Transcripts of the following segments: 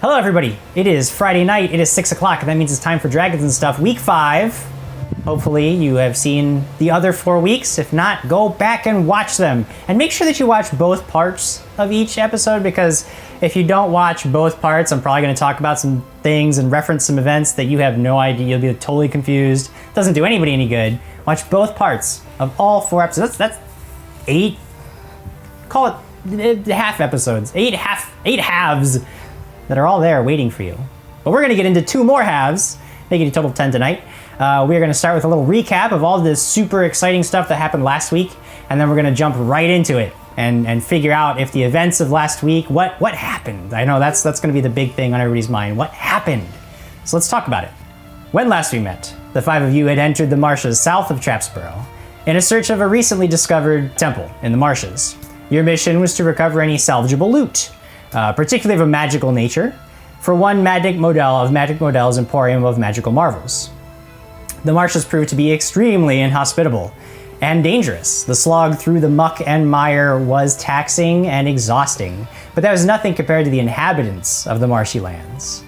Hello everybody, it is Friday night, it is 6 o'clock, and that means it's time for Dragons and Stuff, week 5. Hopefully you have seen the other 4 weeks. If not, go back and watch them. And make sure that you watch both parts of each episode, because if you don't watch both parts, I'm probably going to talk about some things and reference some events that you have no idea. You'll be totally confused. Doesn't do anybody any good. Watch both parts of all 4 episodes. That's 8, call it half episodes. 8 halves that are all there waiting for you. But we're going to get into 2 more halves, making a total of 10 tonight. We're going to start with a little recap of all this super exciting stuff that happened last week, and then we're going to jump right into it and figure out if the events of last week, what happened. I know that's going to be the big thing on everybody's mind. What happened? So let's talk about it. When last we met, the 5 of you had entered the marshes south of Trapsborough in a search of a recently discovered temple in the marshes. Your mission was to recover any salvageable loot, particularly of a magical nature, for one Magic Modell's Emporium of Magical Marvels. The marshes proved to be extremely inhospitable and dangerous. The slog through the muck and mire was taxing and exhausting, but that was nothing compared to the inhabitants of the marshy lands.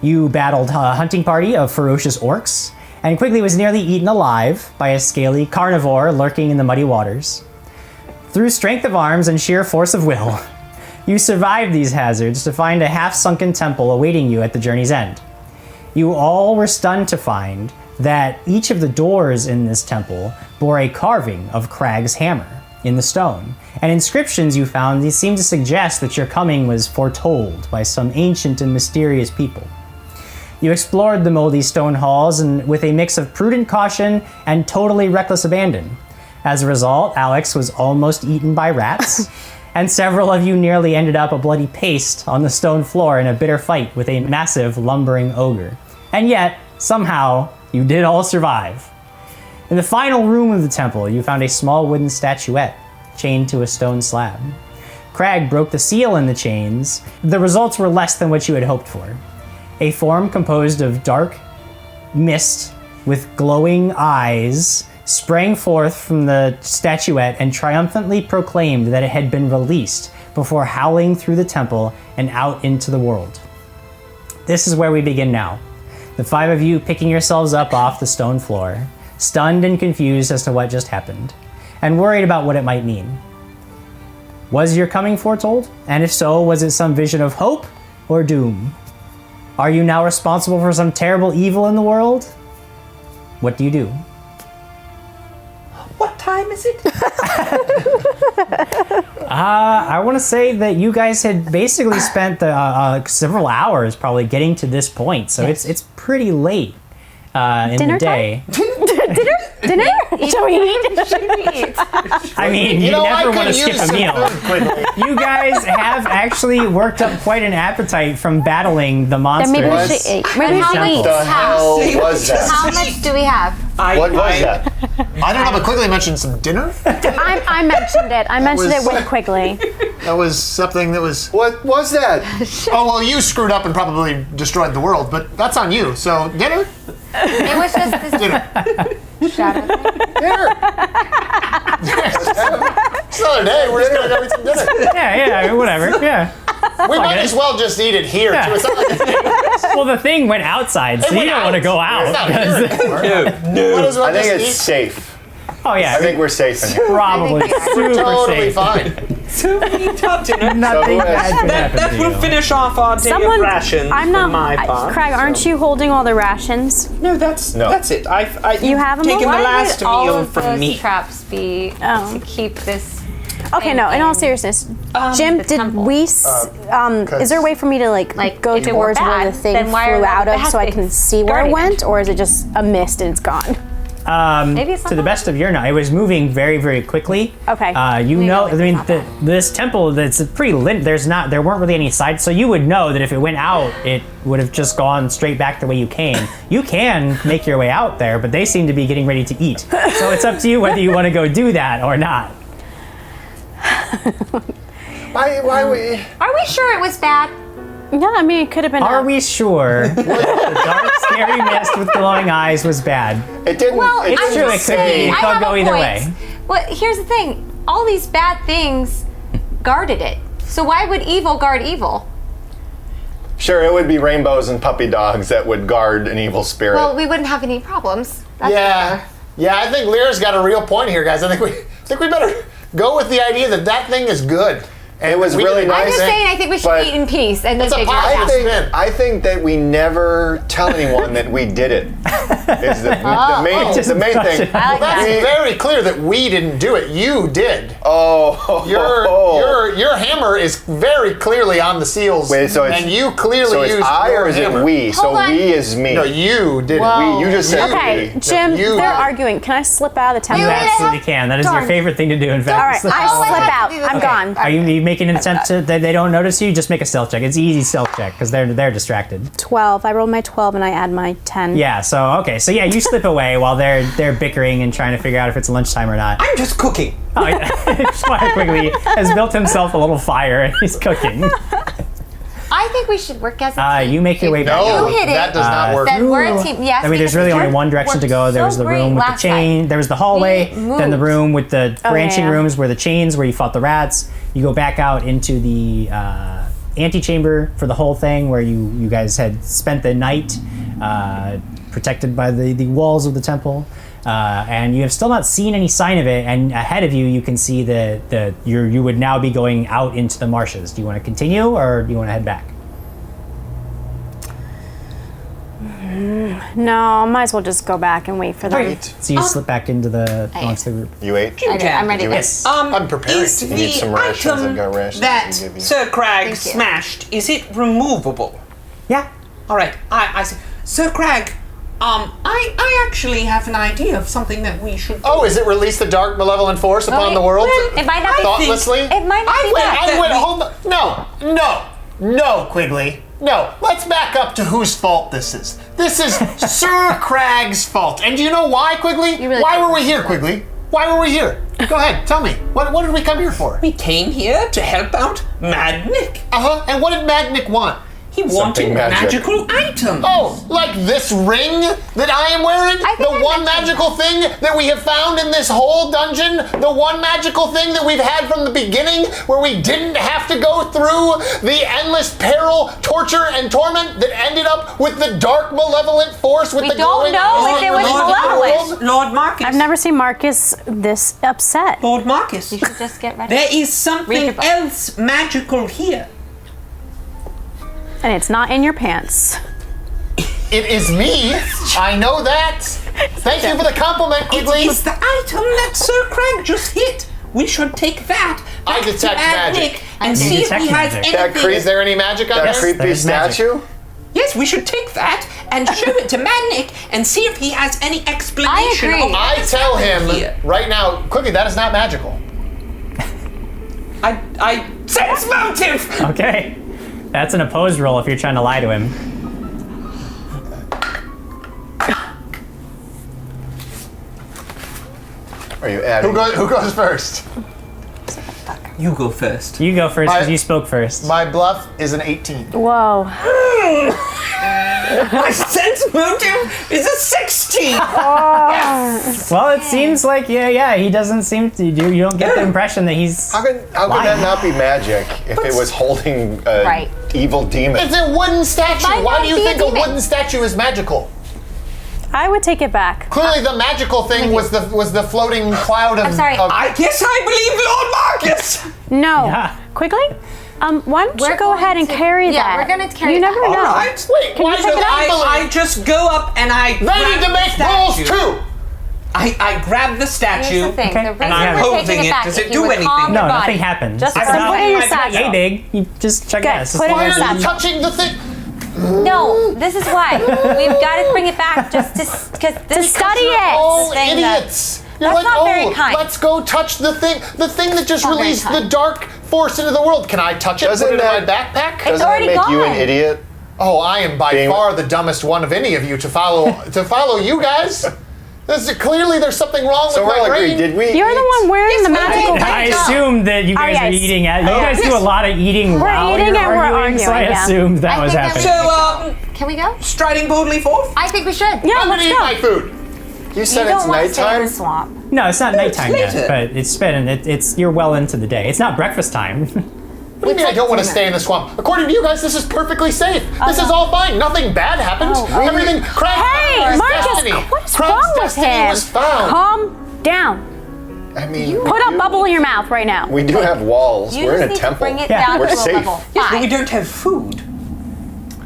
You battled a hunting party of ferocious orcs, and quickly was nearly eaten alive by a scaly carnivore lurking in the muddy waters. Through strength of arms and sheer force of will, you survived these hazards to find a half-sunken temple awaiting you at the journey's end. You all were stunned to find that each of the doors in this temple bore a carving of Krag's hammer in the stone, and inscriptions you found these seemed to suggest that your coming was foretold by some ancient and mysterious people. You explored the moldy stone halls and with a mix of prudent caution and totally reckless abandon. As a result, Alex was almost eaten by rats, and several of you nearly ended up a bloody paste on the stone floor in a bitter fight with a massive lumbering ogre. And yet, somehow, you did all survive. In the final room of the temple, you found a small wooden statuette chained to a stone slab. Krag broke the seal in the chains. The results were less than what you had hoped for. A form composed of dark mist with glowing eyes sprang forth from the statuette and triumphantly proclaimed that it had been released before howling through the temple and out into the world. This is where we begin now. The 5 of you picking yourselves up off the stone floor, stunned and confused as to what just happened, and worried about what it might mean. Was your coming foretold? And if so, was it some vision of hope or doom? Are you now responsible for some terrible evil in the world? What do you do? What time is it? I want to say that you guys had basically spent several hours probably getting to this point, so Yes. it's pretty late in Dinner the day. Dinner? Shall we eat? Should we eat? I mean, you never want to skip a meal. You guys have actually worked up quite an appetite from battling the monsters. Then maybe we Was- should eat. But Maybe we how should many eat. The hell was that? How much do we have? What was that? I don't know, but quickly mentioned some dinner. I mentioned it. I mentioned it way quickly. That was something that was. What was that? Oh well, you screwed up and probably destroyed the world, but that's on you. So dinner. It was just this shadow thing. Dinner. It's another day. We're just gonna go eat some dinner. Yeah, whatever. Yeah. We might as well just eat it here Yeah. too. It's not like Well, the thing went outside, so you went don't want to out. go It's not out. here anymore. Might as well I think just it's eat. safe. Oh yeah, I think we're safe in here. probably I think we super Totally safe. fine. So we eat our dinner. Nothing So, bad could That, happen that to will you. finish off our day of rations I'm for not. my part. Craig, aren't you holding all the rations? No, that's it. You have 'em all? taken the Why last would all meal of from those me. traps be Oh. to keep this? Okay, no. In all seriousness, Jim, the did temple. we? Is there a way for me to like go if it were towards where bad, the thing then why are flew the out of, bad so I can things see where it guarding it? went, or is it just a mist and it's gone? Maybe it's To the best of your knowledge, it was moving very, very quickly. Okay. You Maybe know, like I mean, it's not this temple that's pretty lit. There weren't really any sides, so you would know that if it went out, it would have just gone straight back the way you came. You can make your way out there, but they seem to be getting ready to eat. So it's up to you whether you want to go do that or not. Why we? Are we sure it was bad? Yeah, I mean, it could have been. Are we sure the dark, scary mist with glowing eyes was bad? It didn't. Well, it It's I'm true, didn't- it just could be. saying, It I could have go a either point. way. Well, here's the thing. All these bad things guarded it. So why would evil guard evil? Sure, it would be rainbows and puppy dogs that would guard an evil spirit. Well, we wouldn't have any problems. That's Yeah. for Yeah, I think Lyra's got a real point here, guys. I think we better go with the idea that that thing is good. And It was we really didn't- nice. I'm just saying, I think we should But eat in peace and then It's a figure it positive out. spin. I think that we never tell anyone that we did it. Is the main Just thing. brush it. I like That's that. very clear that we didn't do it. You did. Oh, Your hammer is very clearly on the seals. Wait, so it's- and you clearly So it's used I your or is it hammer. we? So Hold on. we is me. No, you did Whoa. it. You just said Okay, we. Jim, you- they're arguing. Can I slip out of the You temple? Wait, absolutely can. That is your Darn. favorite thing to do, in fact. All right, Slip I out. slip have out. to do I'm this. gone. Are you making an attempt to that they don't notice you? Just make a stealth check. It's an easy stealth check because they're distracted. 12. I rolled my 12 and I add my 10. Yeah. So okay. So yeah, you slip away while they're bickering and trying to figure out if it's lunchtime or not. I'm just cooking. Oh, yeah. Schmeyer quickly has built himself a little fire and he's cooking. I think we should work as a team. You make your way back. No, You hit it. that does not work. Then we're a team. Yes. I mean, there's really only one direction to go. There was the room with the chain. There was the hallway. We moved. Then the room with the branching yeah. rooms where the chains, where you fought the rats. You go back out into the antechamber for the whole thing, where you guys had spent the night protected by the walls of the temple. And you have still not seen any sign of it. And ahead of you, you can see that you would now be going out into the marshes. Do you want to continue, or do you want to head back? No, might as well just go back and wait for them. So you slip back into amongst the group. You ate? Okay, I'm ready. Yes. I'm prepared. Is You the need some rations. item I've got rations that I can give you. Sir Krag Thank you. smashed, is it removable? Yeah. All right, I see. Sir Krag, I actually have an idea of something that we should. Oh, is it release the dark malevolent force upon Okay, the world? well, it might not be- thoughtlessly. It might not be that. Wait, hold on. No, Quigley. No, let's back up to whose fault this is. This is Sir Krag's fault. And do you know why, Quigley? really Why don't. were we here, Quigley? Why were we here? Go ahead, tell me. What did we come here for? We came here to help out Mad Nick. Uh-huh. And what did Mad Nick want? He wanted magic. magical items. Oh, like this ring that I am wearing? I think The I one mentioned magical thing that we have found in this whole dungeon? The one magical thing that we've had from the beginning where we didn't have to go through the endless peril, torture, and torment that ended up with the dark malevolent force with We the don't glowing know eyes if it was released into the malevolent. world? Lord Marcus. I've never seen Marcus this upset. Lord Marcus. You should just get ready. There is Read something your book. else magical here. And it's not in your pants. It is me. I know that. Thank you for the compliment, It Quigley. is the item that Sir Krag just hit. We should take that I back to detect Mad magic. Nick and You see if detect he has magic. That anything. Is there any magic on That this? creepy there's magic. statue? Yes, we should take that and show it to Mad Nick and see if he has any explanation. agree. Of what I is tell happening him here. right now, Quigley, that is not magical. I sense motive. Okay. That's an opposed roll if you're trying to lie to him. Are you adding? Who goes first? You go first. You go first because My- you spoke first. My bluff is an 18. Whoa. My sense motive is a 16. Well, it seems like he doesn't seem to. You don't get the impression that he's. How could that not be magic if it was holding a Right. evil demon? It's a wooden statue. Might Why not do you be a think a demon. wooden statue is magical? I would take it back. Clearly, the magical thing was the floating cloud of. I'm sorry. I guess I believe Lord Marcus. No. Yeah. Quickly? Why don't you We're go going ahead and to- carry yeah, that? we're gonna carry You that. never All know. right. Wait, Can why you take do it I out? I believe? just go up and I They grab need to the make rules statue. too. I grab the statue. Here's the thing. Okay. The And reason I'm we're holding taking it. it back, Does if it you do would anything? calm No, your body. nothing happens. Just I put grab it in your my satchel. Yay big. You just check Good. this. Put it in Why your are you satchel. touching the thing? No, this is why. We've got to bring it back just because To study it. Oh, thing that- idiots! You're That's like, not very kind. let's go touch the thing that just Not very released the kind. dark force into the world. Can I touch it? Doesn't Put it in my that- backpack? It's Doesn't that already make you an gone. idiot? Oh, I am by Being- far the dumbest one of any of you to follow you guys. Clearly, there's something wrong So with we're my all agreed. brain. Did we? You're the eat? one wearing the we magical did. I thing. assumed that you guys yes. are eating. You guys do a lot of eating while eating you're and we're arguing, so I arguing, yeah. assumed that I was think that happening. we- So, Can we go? striding boldly forth. I think we should. Yeah, I'm let's gonna eat go. my food. You You said don't it's want to stay in nighttime. the swamp. No, it's not nighttime later. yet, but it's been. It's you're well into the day. It's not breakfast time. What do you mean I don't want to stay in the swamp? According to you guys, this is perfectly safe. This is all fine. Nothing bad happened. Everything. Hey, Marcus, what is wrong with him? Was found. Calm down. I mean, Put a bubble in your mouth right now. we do have walls. You We're just in a need to temple. bring it Yeah. down We're to safe. a level Yes, but 5. we don't have food.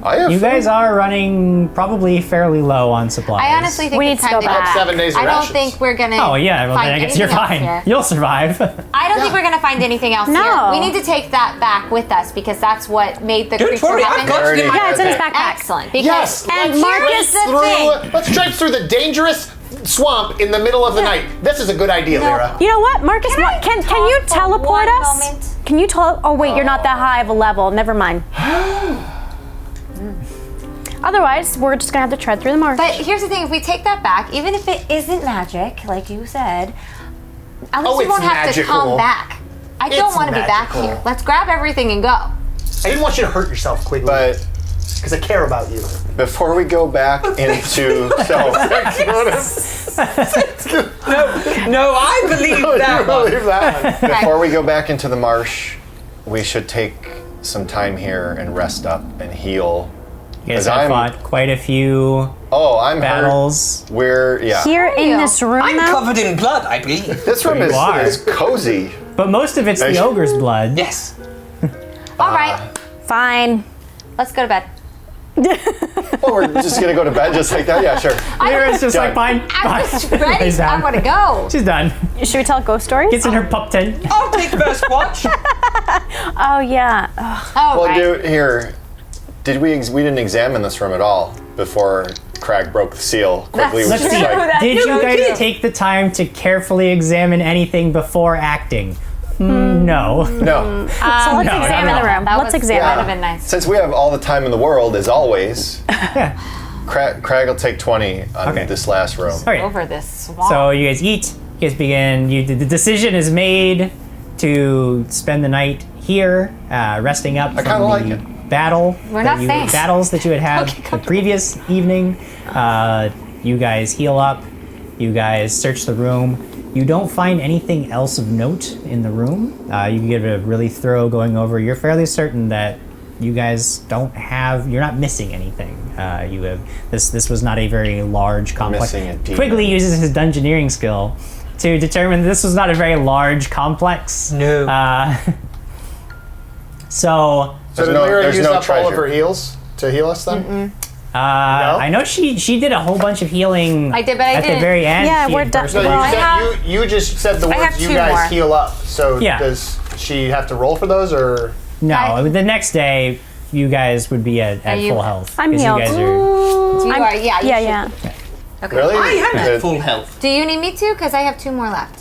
I have You food. guys are running probably fairly low on supplies. I honestly think We it's need to time go to go back. back. 7 days of I don't rations. think we're gonna. Oh yeah, well then find I guess you're anything else fine. here. You'll survive. I don't think we're gonna find anything else No. here. We need to take that back with us because that's what made the Don't creature worry, I've happen. got it in my Yeah, it's in his backpack. backpack. Excellent. Because Yes, And let's Marcus- traipse let's traipse through the dangerous swamp in the middle of the night. This is a good idea, Lyra. You know what, Marcus? Can you talk for teleport one us? moment? Can you Oh wait, you're not that high of a level. Never mind. Otherwise, we're just gonna have to tread through the marsh. But here's the thing: if we take that back, even if it isn't magic, like you said, at least we it's won't have to magical. come back. I don't It's want to be back magical. here. Let's grab everything and go. I didn't want you to hurt yourself, Quigley, But because I care about you. before we go back into No, I believe that one. Believe that. before we go back into the marsh, we should take some time here and rest up and heal. You guys 'Cause have I'm- fought quite a few Oh, I'm battles. hurt. We're Here in you? this room I'm now. covered in blood, I believe. This room you are. is cozy. But most of it's the ogre's blood. Yes. All right, Fine. let's go to bed. Oh, we're just gonna go to bed just like that? Yeah, sure. Lyra's just Done. like, fine, I'm fine. just ready. Lays I down. want to go. She's done. Should we tell ghost stories? Gets in her pup tent. I'll take first watch. Oh yeah. Ugh. All Well, right. dude, here. Did we didn't examine this room at all before Krag broke the seal. Quickly, That's was Let's just see. like, Did No, you we guys did. take the time to carefully examine anything before acting? No. no. So let's no, examine no, the no. room. That Let's was- examine. That would have been nice. Since we have all the time in the world, as always, Krag will take 20 on Okay. this last room. All right. Over this swamp. So you guys eat. You guys begin. The decision is made to spend the night here, resting up from kinda like the it. battle. We're that not you- saying. battles that you had had Okay, the previous evening. You guys heal up. You guys search the room. You don't find anything else of note in the room. You can give it a really thorough going over. You're fairly certain that you guys don't have. You're not missing anything. You have this. This was not a very large complex. Missing a demon. Quigley uses his dungeoneering skill to determine this was not a very large complex. No. So So did no- Lyra there's use no up all of treasure. her heals to heal us then? I know she did a whole bunch of healing. I did, but I at the didn't. very end. Yeah, she we're had done. burst No, out. Well, I you, said, have- you just said the I have words you 2 guys more. heal up. So Yeah. does she have to roll for those or? No, I- the next day you guys would be at you- full health. I'm 'cause healed. You guys are, You I'm- are, yeah. You yeah, should- yeah. Okay. Really? I am Good. at full health. Do you need me to? Because I have 2 more left.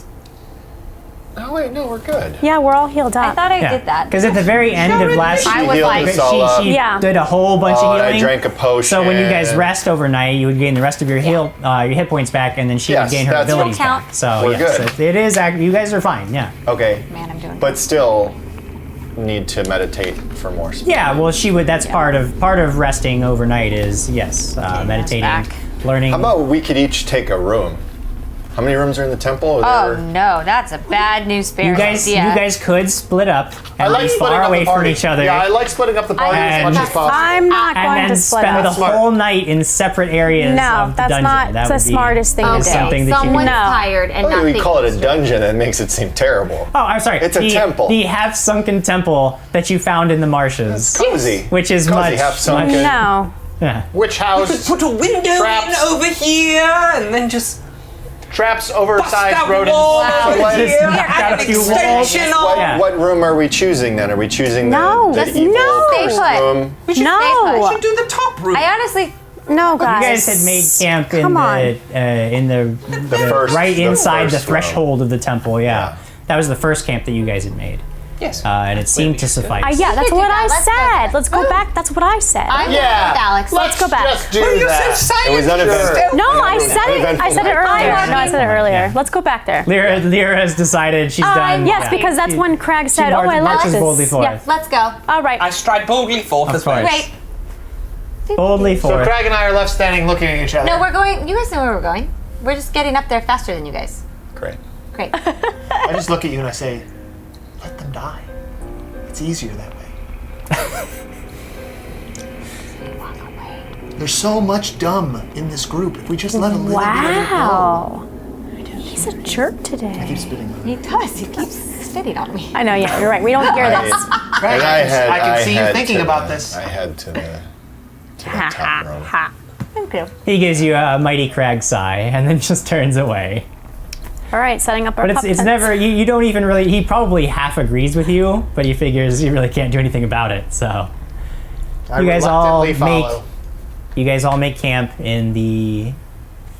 Oh, wait, no, we're good. Yeah, we're all healed up. I thought I yeah. did that. Because at the very end of last I She was healed like- us all up. she Yeah. did a whole bunch Oh, of and healing. I drank a potion. So when you guys rest overnight, you would gain the rest of your your hit points back, and then she would Yes, gain her that's- abilities Don't count. back. So We're yes, good. it is. You guys are fine. Yeah. Okay. Man, I'm doing But still, need to meditate for more. Yeah. Well, she would. That's part of resting overnight. Is yes, meditating, back. learning. How about we could each take a room? How many rooms are in the temple? Oh There- no, that's a bad news bearer you guys could split up I and like be splitting far up away the from party. each other. Yeah, I like splitting up the party as And- much as possible. I'm not and going then to split spend up. the whole night in separate areas No, of the that's dungeon. not That the would be- smartest thing to is do. something that you Someone's can- No. tired and Why do not we thinking call it a straight. dungeon? That makes it seem terrible. Oh, I'm sorry. It's a temple. The half-sunken temple that you found in the marshes, Cozy. which is Cozy, much. half sunken. No. Yeah. Which We house could put a window Traps. in over here and then just traps bust oversized that rodents? wall Wow. over Just here, knock out add a an few walls. extension on. Yeah. What room are we choosing then? Are we choosing No, the that's- evil no. first Stay put. room? We should, No. we should do the top room. I honestly, No, guys. You guys had made camp in Come on. the first- right the inside the first room. threshold of the temple. Yeah. That was the first camp that you guys had made, yes. and it seemed to suffice. Yeah, that's could do what that. I Let's go said. back. Let's go back. That's what I said. I'm Yeah, with Alex. Let's go back. Just do Well, you that. said silent. It was uneventful. Sure. No, I said it. I Uneventful said it night. earlier. I'm No, I said it earlier. Yeah. Let's go back there. Lyra has decided she's done. Yes, yeah. because that's when Krag said, "Oh, I marches like boldly this." forth. Yeah. Let's go. All right. I stride boldly forth as well. course. Great. boldly So forth. Krag and I are left standing looking at each other. No, we're going. You guys know where we're going. We're just getting up there faster than you guys. Great. Great. I just look at you and I say, let them die. It's easier that way. There's so much dumb in this group. If we just let a little bit of it go. Wow. He's a jerk today. Keep spitting on He does. He keeps spitting on me. I know, yeah, you're right. We don't hear this. Greg, I can see you head thinking to about the- this. I head to the Ha top ha row. ha. Thank you. He gives you a mighty Krag sigh and then just turns away. All right, setting up our But pup it's tents. never, you don't even really, he probably half agrees with you, but he figures you really can't do anything about it, so. I You guys all reluctantly follow. You guys all make camp in the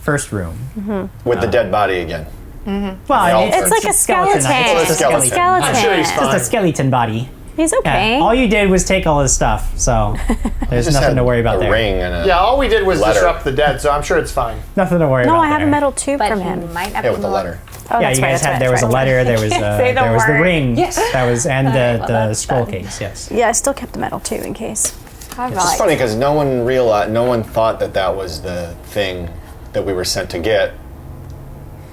first room. With the dead body again. Well, It's like a skeleton. It's a skeleton. I'm sure he's Just fine. a skeleton body. He's Yeah. okay. All you did was take all his stuff, so there's Just nothing had to worry about a there. ring and a Yeah, all we did was letter. disrupt the dead, so I'm sure it's fine. Nothing to worry no, about I have there. a metal tube But from he him. might have Yeah, with the more. letter. Oh, Yeah, that's you right, guys that's had. right, There was that's a right. letter. There was say the there was the word. ring. Yes. That was and well, the that's scroll done. case. Yes. Yeah, I still kept the metal too in case. All It's right. funny because no one realized, no one thought that was the thing that we were sent to get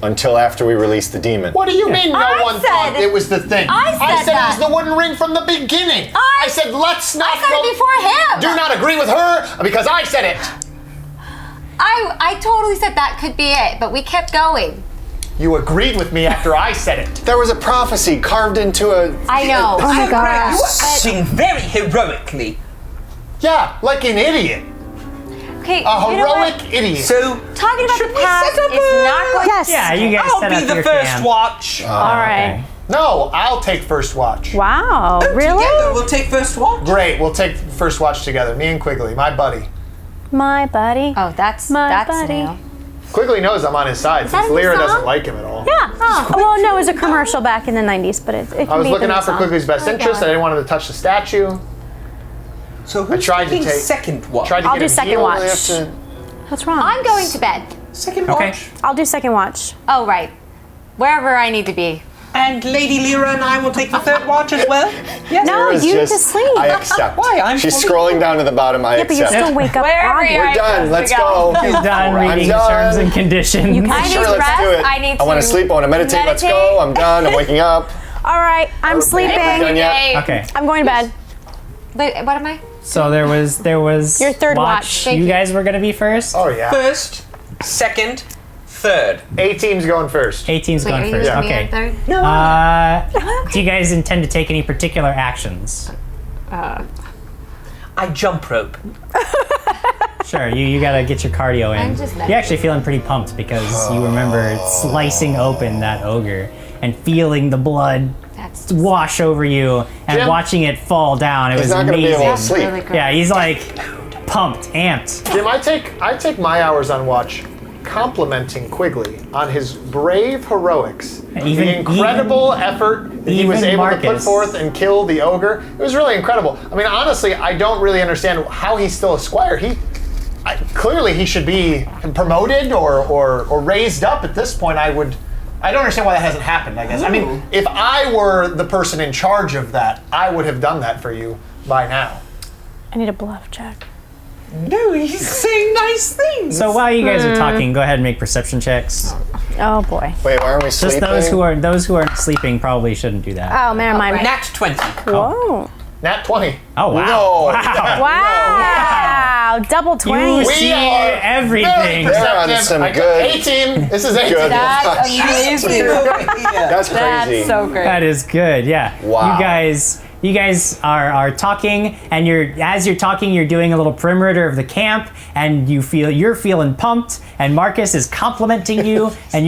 until after we released the demon. What do you mean no I one said- thought it was the thing? I said it that. was the wooden ring from the beginning. I said let's not I said go. it before him. Do not agree with her because I said it. I totally said that could be it, but we kept going. You agreed with me after I said it. There was a prophecy carved into a. I know. Oh my Krag, you are gosh. acting very heroically. Yeah, like an idiot. Okay, A you know what? heroic idiot. So Talking about should the we past set up is not going Yes. Yeah, you guys I'll set up be the your first camp. watch. All right. No, I'll take first watch. Wow. Really? Together, we'll take first watch. Great, we'll take first watch together. Me and Quigley, my buddy. My buddy. Oh, that's My buddy. new. Quigley knows I'm on his side that since a new Lyra song? doesn't like him at all. Yeah. Oh. Well, no, it was a commercial back in the 90s, but it can I was be looking the out for song. Quigley's best interest. I didn't want him to touch the statue. So who's tried to taking take- second watch? Tried to I'll get do him second healed. watch. We have to- What's wrong? I'm going to bed. Second Okay. watch. I'll do second watch. Oh, right. Wherever I need to be. And Lady Lyra and I will take the third watch as well. Yes. No, Lyra's you need to just- sleep. I accept. Why? I'm She's fully- scrolling down to the bottom. I Yeah, but you accept. still wake up Wherever on you're it. We're done. Let's go. He's done reading done. terms and conditions. You can- I need Sure, let's rest. do it. I need I want to to sleep. I want to meditate. Let's go. meditate. I'm done. I'm waking up. All right, I'm sleeping. done yet? Okay. I'm going to bed. Wait, what am I? So there was Your third watch. Thank You you. guys were gonna be first. Oh yeah. First, second, third. A team's going first. 18's Wait, are going you first. leaving me Okay. on third? No. Do you guys intend to take any particular actions? I jump rope. Sure, you gotta get your cardio in. I'm just You're actually feeling pretty pumped because you remember slicing open that ogre and feeling the blood That's wash over you and Jim? watching it fall down. It He's was not going to be amazing. able to sleep. really great. Yeah, he's like pumped, amped. Jim, I take my hours on watch complimenting Quigley on his brave heroics, Even- the incredible effort that he was even able to put Marcus. forth and kill the ogre. It was really incredible. I mean, honestly, I don't really understand how he's still a squire. Clearly he should be promoted or raised up at this point. I don't understand why that hasn't happened, I guess. I mean, if I were the person in charge of that, I would have done that for you by now. I need a bluff check. No, he's saying nice things. So while you guys are talking, go ahead and make perception checks. Oh boy. Wait, why aren't we Just sleeping? those who aren't sleeping probably shouldn't do that. Oh, never mind. Nat 20. Whoa. Nat 20. Oh wow! No. Wow! Wow. Double 20. You see are everything. very They're on perceptive. some I got good- A-team. This is A-team. Good. That's amazing. That's crazy. That's so great. That is good. Yeah. Wow. You guys are talking, and as you're talking, you're doing a little perimeter of the camp, and you're feeling pumped, and Marcus is complimenting you, and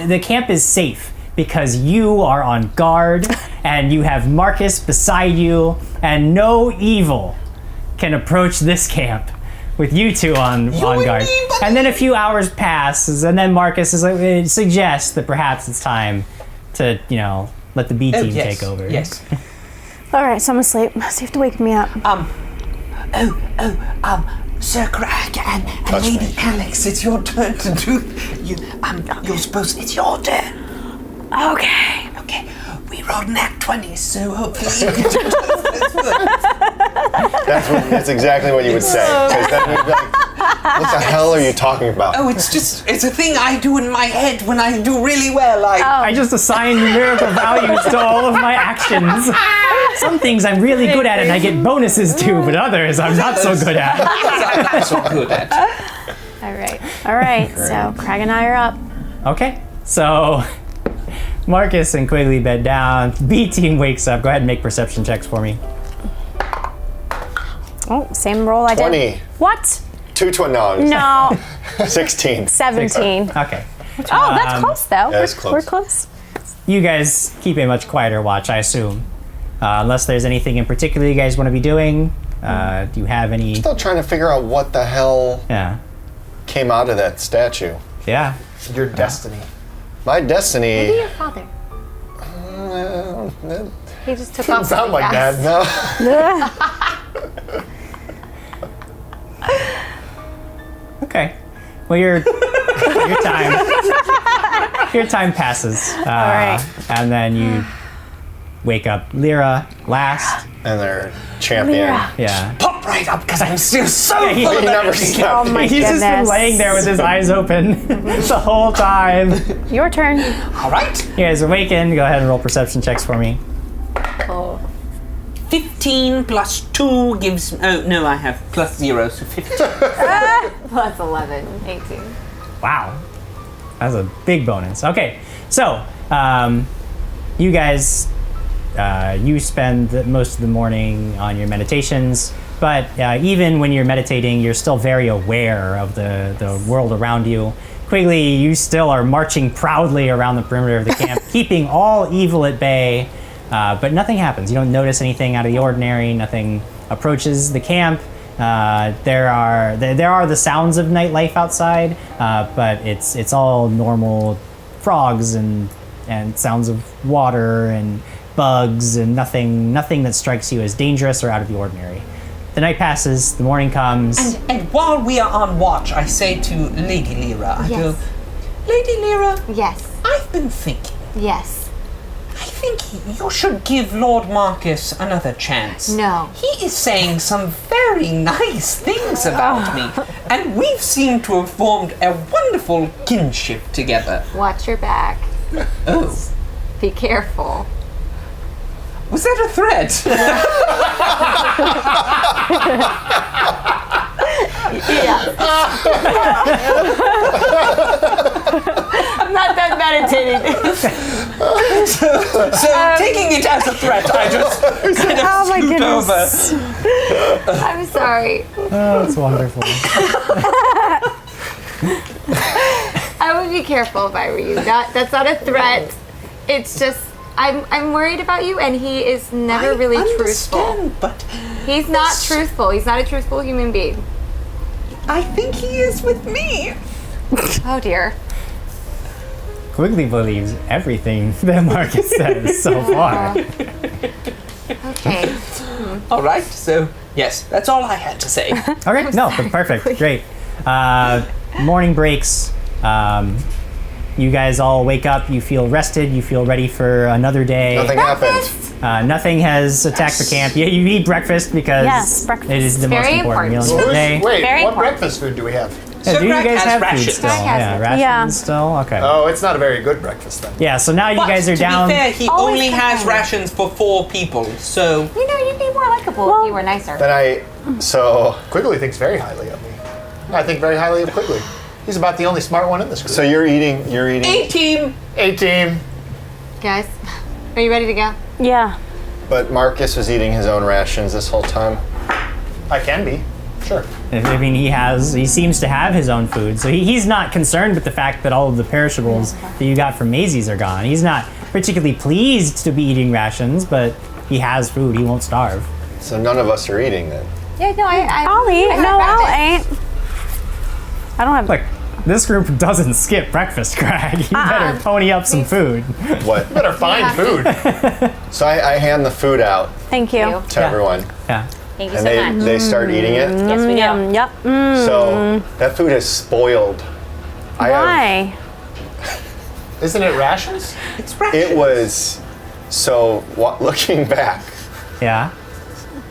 the camp is safe because you are on guard, and you have Marcus beside you, and no evil can approach this camp with you two on guard. me, buddy. And then a few hours passes, and then Marcus suggests that perhaps it's time to, let the B team take over. Yes. All right, so I'm asleep. So you have to wake me up. Sir Krag and Lady me. Alex, it's your turn to do. You're supposed. It's your turn. Okay. Okay. We rolled nat 20, so hopefully you can do it. That's exactly what you would say. 'Cause then you'd be like, What the hell are you talking about? Oh, it's a thing I do in my head when I do really well. I just assign numerical values to all of my actions. Some things I'm really good at and I get bonuses to, but others I'm not so good at. I'm not so good at. All right. So Krag and I are up. Okay, so Marcus and Quigley bed down. B team wakes up. Go ahead and make perception checks for me. Oh, same roll I 20. did. What? 2 to a no. No. 16. 17. Okay. Oh, that's close though. That is close. We're close. You guys keep a much quieter watch, I assume. Unless there's anything in particular you guys want to be doing. Do you have any... Still trying to figure out what the hell Yeah. came out of that statue. Yeah. Your destiny. My destiny. Maybe your father. He just took Doesn't sound like Dad. No. Okay. Well, your time passes. All right. And then you wake up Lyra last. And their champion. Lyra. Yeah. Pop right up because I'm still so He full of never energy. stopped. Oh my He's just been goodness. laying there with his eyes open the whole time. Your turn. All right. You guys awaken. Go ahead and roll perception checks for me. 15 plus 2 gives... Oh, no, I have plus 0, so 15. Plus 11, 18. Wow. That's a big bonus. Okay. So, you guys, you spend most of the morning on your meditations, but even when you're meditating, you're still very aware of the world around you. Quigley, you still are marching proudly around the perimeter of the camp, keeping all evil at bay. But nothing happens. You don't notice anything out of the ordinary. Nothing approaches the camp. There are the sounds of nightlife outside, but it's all normal frogs and sounds of water and bugs and nothing that strikes you as dangerous or out of the ordinary. The night passes. The morning comes. And while we are on watch, I say to Lady Lyra, I go, Lady Lyra, Yes. I've been thinking. Yes. I think you should give Lord Marcus another chance. No. He is saying some very nice things about me, and we've seemed to have formed a wonderful kinship together. Watch your back. Oh, Be careful. was that a threat? I'm not done meditating. So taking it as a threat, I just kind of Oh my scoot goodness. over. I'm sorry. Oh, it's wonderful. I would be careful if I were you. That's not a threat. It's just I'm worried about you, and he is never really truthful. understand, but He's not truthful. He's not a truthful human being. I think he is with me. Oh dear. Quigley believes everything that Marcus says so far. Okay. All right, so yes, that's all I had to say. Okay, no, but perfect, great. Morning breaks. You guys all wake up. You feel rested. You feel ready for another day. Nothing happened. Nothing has attacked the camp. You eat breakfast because Yes, breakfast. it is the Very most important meal important. of the day. Wait, Very what important. breakfast food do we have? Yeah, So do you Greg guys has have rations. food still? Greg has Yeah, it. rations Yeah. still? Okay. Oh, it's not a very good breakfast then. Yeah, so now you But guys are to down. be fair, he Always only has complaining. rations for 4 people, so You know, you'd be more likable if you were nicer. So Quigley thinks very highly of me. I think very highly of Quigley. He's about the only smart one in this group. you're eating. 18. 18. Guys, are you ready to go? Yeah. But Marcus was eating his own rations this whole time. I can be. Sure. I mean, he seems to have his own food, so he's not concerned with the fact that all of the perishables that you got from Maisie's are gone. He's not particularly pleased to be eating rations, but he has food. He won't starve. So none of us are eating then. Yeah, no, I'll eat. I had No, breakfast. I'll ain't. I don't have. Look, this group doesn't skip breakfast, Krag. You better pony up some food. What? Better find food. So I hand the food out Thank you. Thank to everyone, Yeah. Thank you and so much. they start eating it. Yes, we do. Yep. So that food is spoiled. Why? Isn't it rations? It's rations. It was. So looking back, Yeah.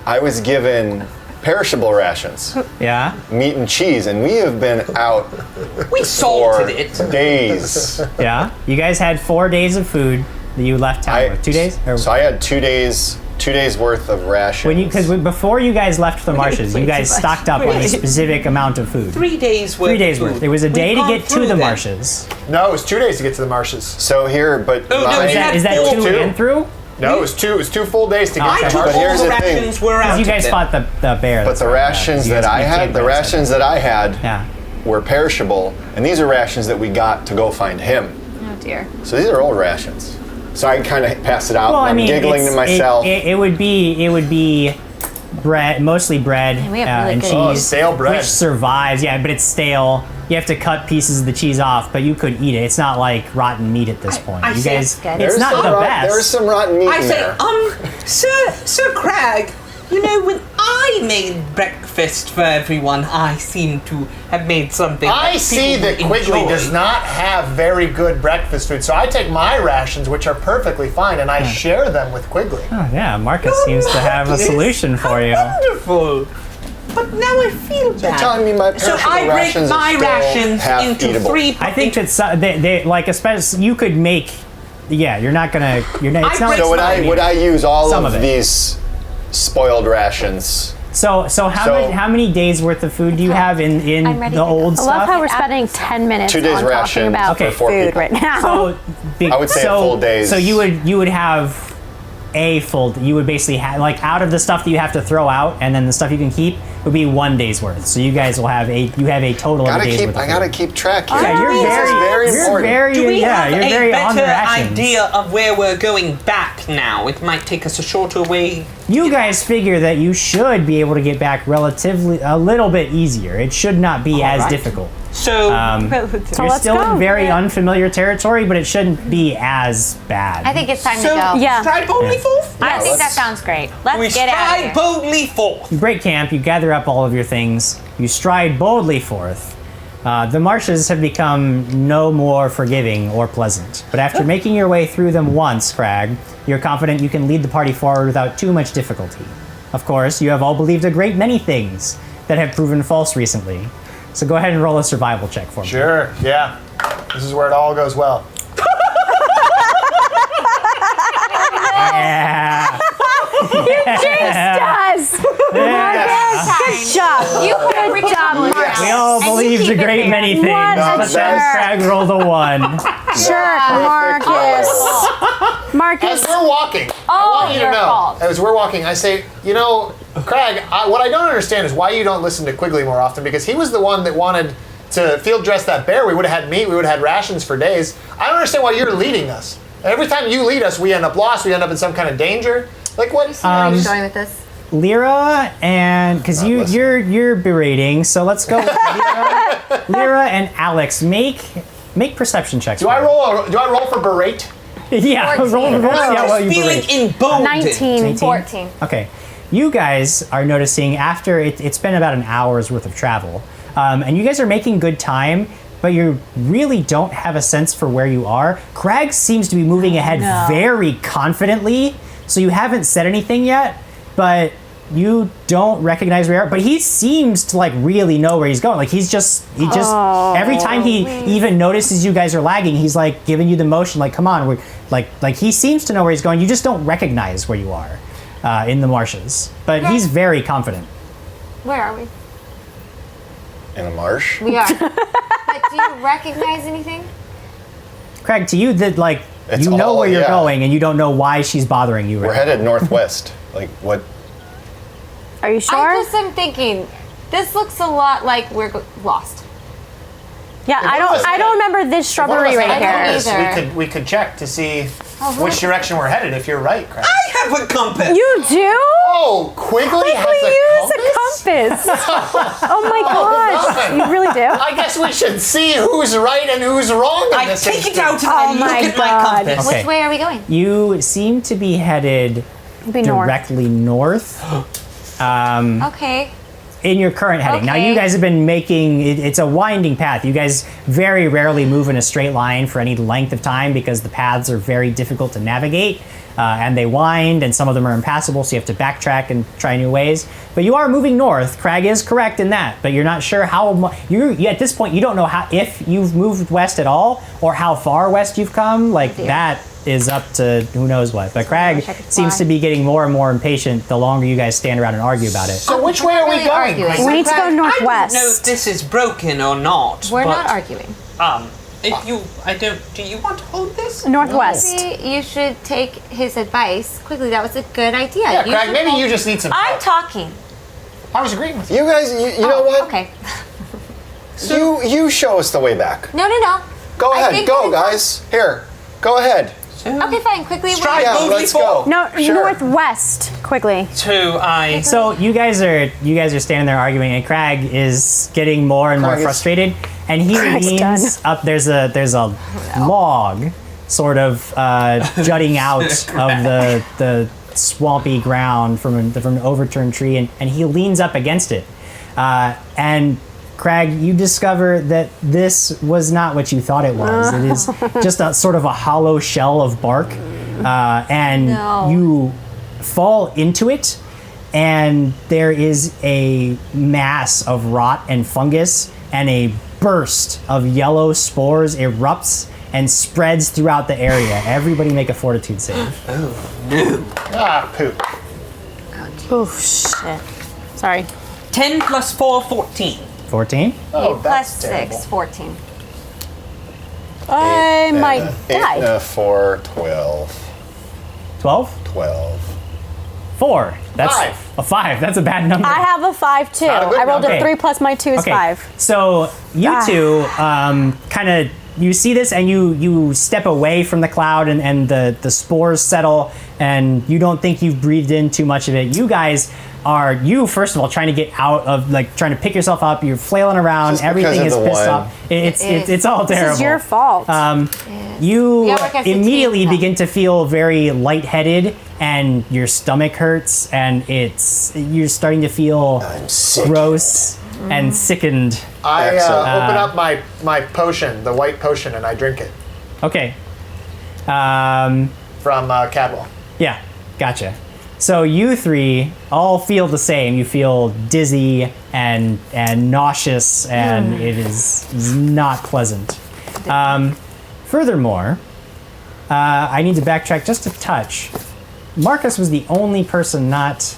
I was given perishable rations, Yeah. meat and cheese, and we have been out We for salted it. days. Yeah. You guys had 4 days of food that you left town with. 2 days? Or So I had 2 days worth of rations. because before you guys left the marshes, you guys stocked up on a specific amount of food. 3 days worth. 3 days of worth. food. There was a day We've to gone get to through the them. marshes. No, it was 2 days to get to the marshes. So here, but Oh, no, my- we had Is that full 2 two. and through? No, it was 2. It was 2 full days to get I to the took But all here's the the thing. rations were out You of guys them. fought the bear. but that's the right, rations You guys that I made had, cake the bread, rations that I had Yeah. were perishable, and these are rations that we got to go find him. Oh dear. So these are old rations. So I kind of passed it out. Well, and I I'm mean, giggling to it's- myself. It would be bread, mostly bread we have really and good- cheese. Oh, stale bread. Which survives, yeah, but it's stale. You have to cut pieces of the cheese off, but you could eat it. It's not like rotten meat at this point. I You see. guys, That's good. it's not the best. There's some rotten meat I in say, there. Sir Krag, you know, when I made breakfast for everyone, I seem to have made something. I see that people Quigley enjoy. does not have very good breakfast food, so I take my rations, which are perfectly fine, and I share them with Quigley. Oh, yeah, Marcus seems to have a Marcus, solution for how you. Wonderful. But now I feel bad. telling me my so perishable I break rations are my still rations half into eatable. 3. I think that they like, especially you could make. Yeah, you're not. It's not. break So would I use all Some of of it. these spoiled rations? So how many days worth of food do you have in I'm ready the to go. old I stuff? love how we're spending 10 minutes 2 days on ration talking about for four food people. right now. So I would say a full day's- So you would have a full. You would basically have like out of the stuff that you have to throw out, and then the stuff you can keep would be 1 day's worth. So you guys will have a total of a day's worth. Of I gotta food. keep track here. Yeah, you're This is very, very important. Do we have you're a very on the better rations. idea of where we're going back now? It might take us a shorter way. You guys figure that you should be able to get back relatively a little bit easier. It should not be as right. difficult. So, You're let's still go. in very unfamiliar territory, but it shouldn't be as bad. I think it's time so to go. Yeah. stride boldly forth? I think that sounds great. Let's We get out of stride here. boldly forth. You break camp, you gather up all of your things, you stride boldly forth. The marshes have become no more forgiving or pleasant, but after making your way through them once, Krag, you're confident you can lead the party forward without too much difficulty. Of course, you have all believed a great many things that have proven false recently, so go ahead and roll a survival check for me. Sure, yeah. This is where it all goes well. Yeah. Does. Good job. You good job, Marcus. We all And you believed a keep it great there. many things, What a but then jerk. Krag rolled a 1. Jerk, Marcus. As Marcus. we're walking, I want you to your know, fault. as we're walking, I say, you know, Krag, what I don't understand is why you don't listen to Quigley more often, because he was the one that wanted to field dress that bear. We would have had meat, we would have had rations for days. I don't understand why you're leading us. Every time you lead us, we end up lost, we end up in some kind of danger. Like what? Where are you going with this? Lyra and because you're berating, so let's go with Lyra and Alex. Make perception checks. Do I roll for berate? Yeah, roll. 14. Yeah, well, you Feeling berate. emboldened. 19. 14. Okay, you guys are noticing after it's been about an hour's worth of travel, and you guys are making good time. But you really don't have a sense for where you are. Krag seems to be moving ahead very confidently, so you haven't said anything yet, but you don't recognize where you are. But he seems to like really know where he's going. Like he just every time he even notices you guys are lagging, he's like giving you the motion, like come on, we're like he seems to know where he's going. You just don't recognize where you are in the marshes. But he's very confident. Where are we? In a marsh? We are. But do you recognize anything? Krag, to you that like It's you know all- where you're yeah. going and you don't know why she's bothering you. We're Right headed northwest. Like what? Are you sure? I just am thinking, this looks a lot like we're lost. Yeah, I don't remember this shrubbery right I don't here. either. We could check to see which direction we're headed. If you're right, Krag. I have a compass. You do? Oh, Quigley has Use a compass. Oh my gosh, you really do? I guess we should see who's right and who's wrong in I this take it instance. out and Oh I look my at my God. compass. Okay. Which way are we going? You seem to be headed Be north. directly north. Okay. in your current heading. Now, you Okay. guys have been making it's a winding path. You guys very rarely move in a straight line for any length of time because the paths are very difficult to navigate. And they wind, and some of them are impassable, so you have to backtrack and try new ways. But you are moving north. Krag is correct in that, but you're not sure how much. At this point, you don't know how if you've moved west at all or how far west you've come. Like that is up to who knows what. But Krag wish I could seems fly. to be getting more and more impatient the longer you guys stand around and argue about it. So which way are we Really going? arguing. Chris? We need to go I don't know if northwest. this is broken or not. We're but, not arguing. If you, do you want to hold this? Northwest. Maybe you should take his advice quickly. That was a good idea. Yeah, You Craig, should maybe hold- you just need some I'm help. talking. I was agreeing with you. You guys, you know what? Okay. You show us the way back. No. Go I ahead, think go that guys. Here, go ahead. Okay, fine. Quickly. Stride Yeah, boldly let's forward. go. No, Sure. northwest. Quickly. So you guys are standing there arguing, and Krag is getting more and more Krag is- frustrated, and he Krag's leans up. There's a log, sort of jutting out of the swampy ground from an overturned tree, and he leans up against it. And Krag, you discover that this was not what you thought it was. It is just a sort of a hollow shell of bark, and No. you fall into it, and there is a mass of rot and fungus, and a burst of yellow spores erupts and spreads throughout the area. Everybody make a fortitude save. Ah, poop. Oh, shit. Sorry. 10 plus 4, 14. 14? Oh, 8 plus that's 6, terrible. 14. I might die. 4, 12. 12? 12. 4. That's 5. a 5. That's a bad number. I have a 5 too. Not a good I rolled number. a 3 plus my 2 is 5. So you two kind of you see this and you step away from the cloud and the spores settle and you don't think you've breathed in too much of it. You guys are first of all trying to get out of trying to pick yourself up. You're flailing around. Just because Everything of is the pissed wine. off. It's all This terrible. is your fault. You Yeah, like I said, immediately team begin to feel very lightheaded and your stomach hurts and you're starting to feel I'm sick. gross and sickened. I Excellent. open up my potion, the white potion, and I drink it Okay. from Cadwell. Yeah, gotcha. So you three all feel the same. You feel dizzy and nauseous, and it is not pleasant. Furthermore, I need to backtrack just a touch. Marcus was the only person not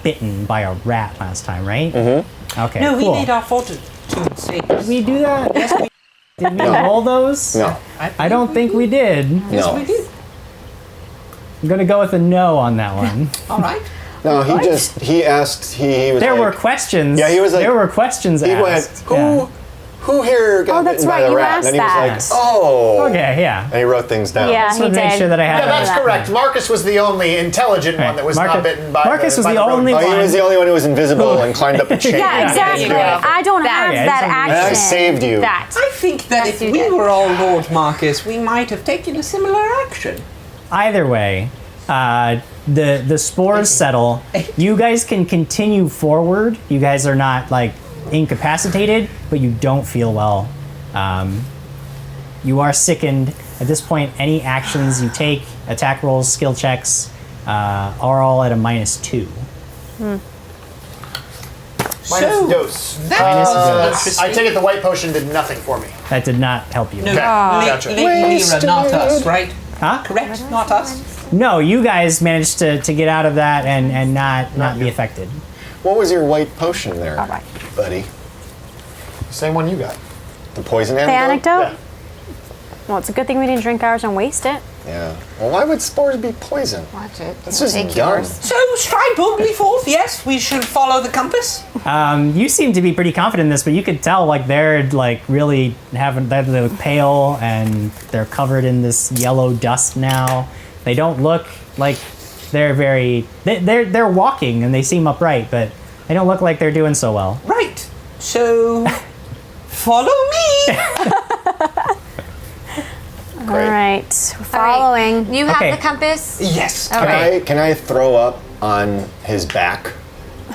bitten by a rat last time, right? Mm-hmm. Okay, No, cool. we made our fortitude saves. Did we do that? Yes, we did. We roll those? No. I don't think we did. Yes, No. we did. I'm gonna go with a no on that one. All right. No, he asked, he was There like, were questions. Yeah, he was like- There were questions he asked. went, who here got Oh, that's bitten by right, the you rat? asked And then he was that. like, oh. Okay, yeah. And he wrote things down. Yeah, Just he to make did. sure that I had Yeah, that's that. correct. Marcus was the only intelligent one that was not bitten by Marcus was by the rodent. only Oh, he one. was the only one who was invisible and climbed up a chain. Yeah, exactly. Yeah. I don't have Yeah, that it's action. And I saved you. That. I think that if you we did. were all Lord Marcus, we might have taken a similar action. Either way, the spores settle. You guys can continue forward. You guys are not incapacitated, but you don't feel well. You are sickened. At this point, any actions you take, attack rolls, skill checks, are all at a -2. Minus dose. Minus dose. I take it the white potion did nothing for me. That did not help you. No, Okay, gotcha. Lira, not us, right? Huh? Correct? Not us? No, you guys managed to get out of that and not be affected. What was your white potion there, right. buddy? Same one you got. The poison The antidote? anecdote? Yeah. Well, it's a good thing we didn't drink ours and waste it. Yeah. Well, why would spores be poison? Watch it. That's just Take dumb. yours. So, stride boldly forth, yes, we should follow the compass. You seem to be pretty confident in this, but you could tell they're really they look pale and they're covered in this yellow dust now. They don't look like they're they're walking and they seem upright, but they don't look like they're doing so well. Right. So, follow me. All right. We're following. You have Okay. the compass? Yes. Okay. Can I throw up on his back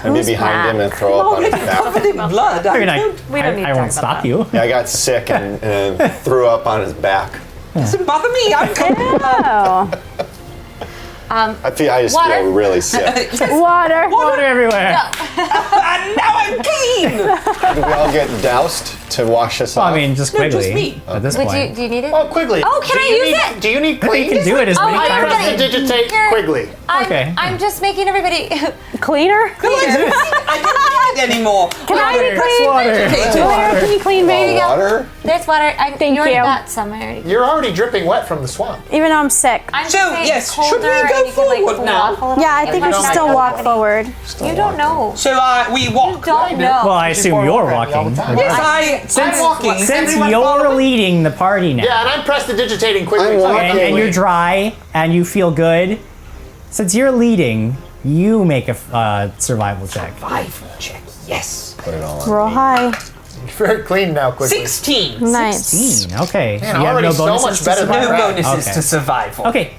and be behind him and throw up on his Already back. covered in blood. I mean, We don't need to I won't talk stop about you. Yeah, I got sick and threw up on his back. Doesn't bother me. I'm covered in blood. Oh, I just Water? feel really sick. water. Water everywhere. And now I'm clean. Do we all get doused to wash us Well, off? I mean, just No, Quigley just me. at this Would point. do you need it? Oh, Quigley. Oh, can do I you use need, it? Do you need I think clean? you can do it as many I times. already- Prestidigitate Here. Quigley. Okay. I'm just making everybody. Cleaner? I don't need it anymore. Can I be clean? Water. Cleaner, can you clean me? Water? There's water. Thank you already you. got some. I already. You're already dripping wet from the swamp. Even though I'm sick. I'm So, just saying yes, it's should we colder go and you can, like, forward cool now? off a little Yeah, I bit. think we If should not, still I walk don't- forward. You don't know. So we walk. Don't know. Well, I assume you're All walking. the time. Yes, I'm walking. Since Everyone you're follow me? leading the party now, Yeah, and I'm prestidigitating Quigley. I'm walking. and you're dry and you feel good, since you're leading, you make a survival check. Survival check. Yes. Put it all on. Roll high. Very clean now, Quigley. 16. Nice. 16. Okay. Man, you have already no so bonuses much to better than survival? No Right. bonuses Okay. to survival. Okay.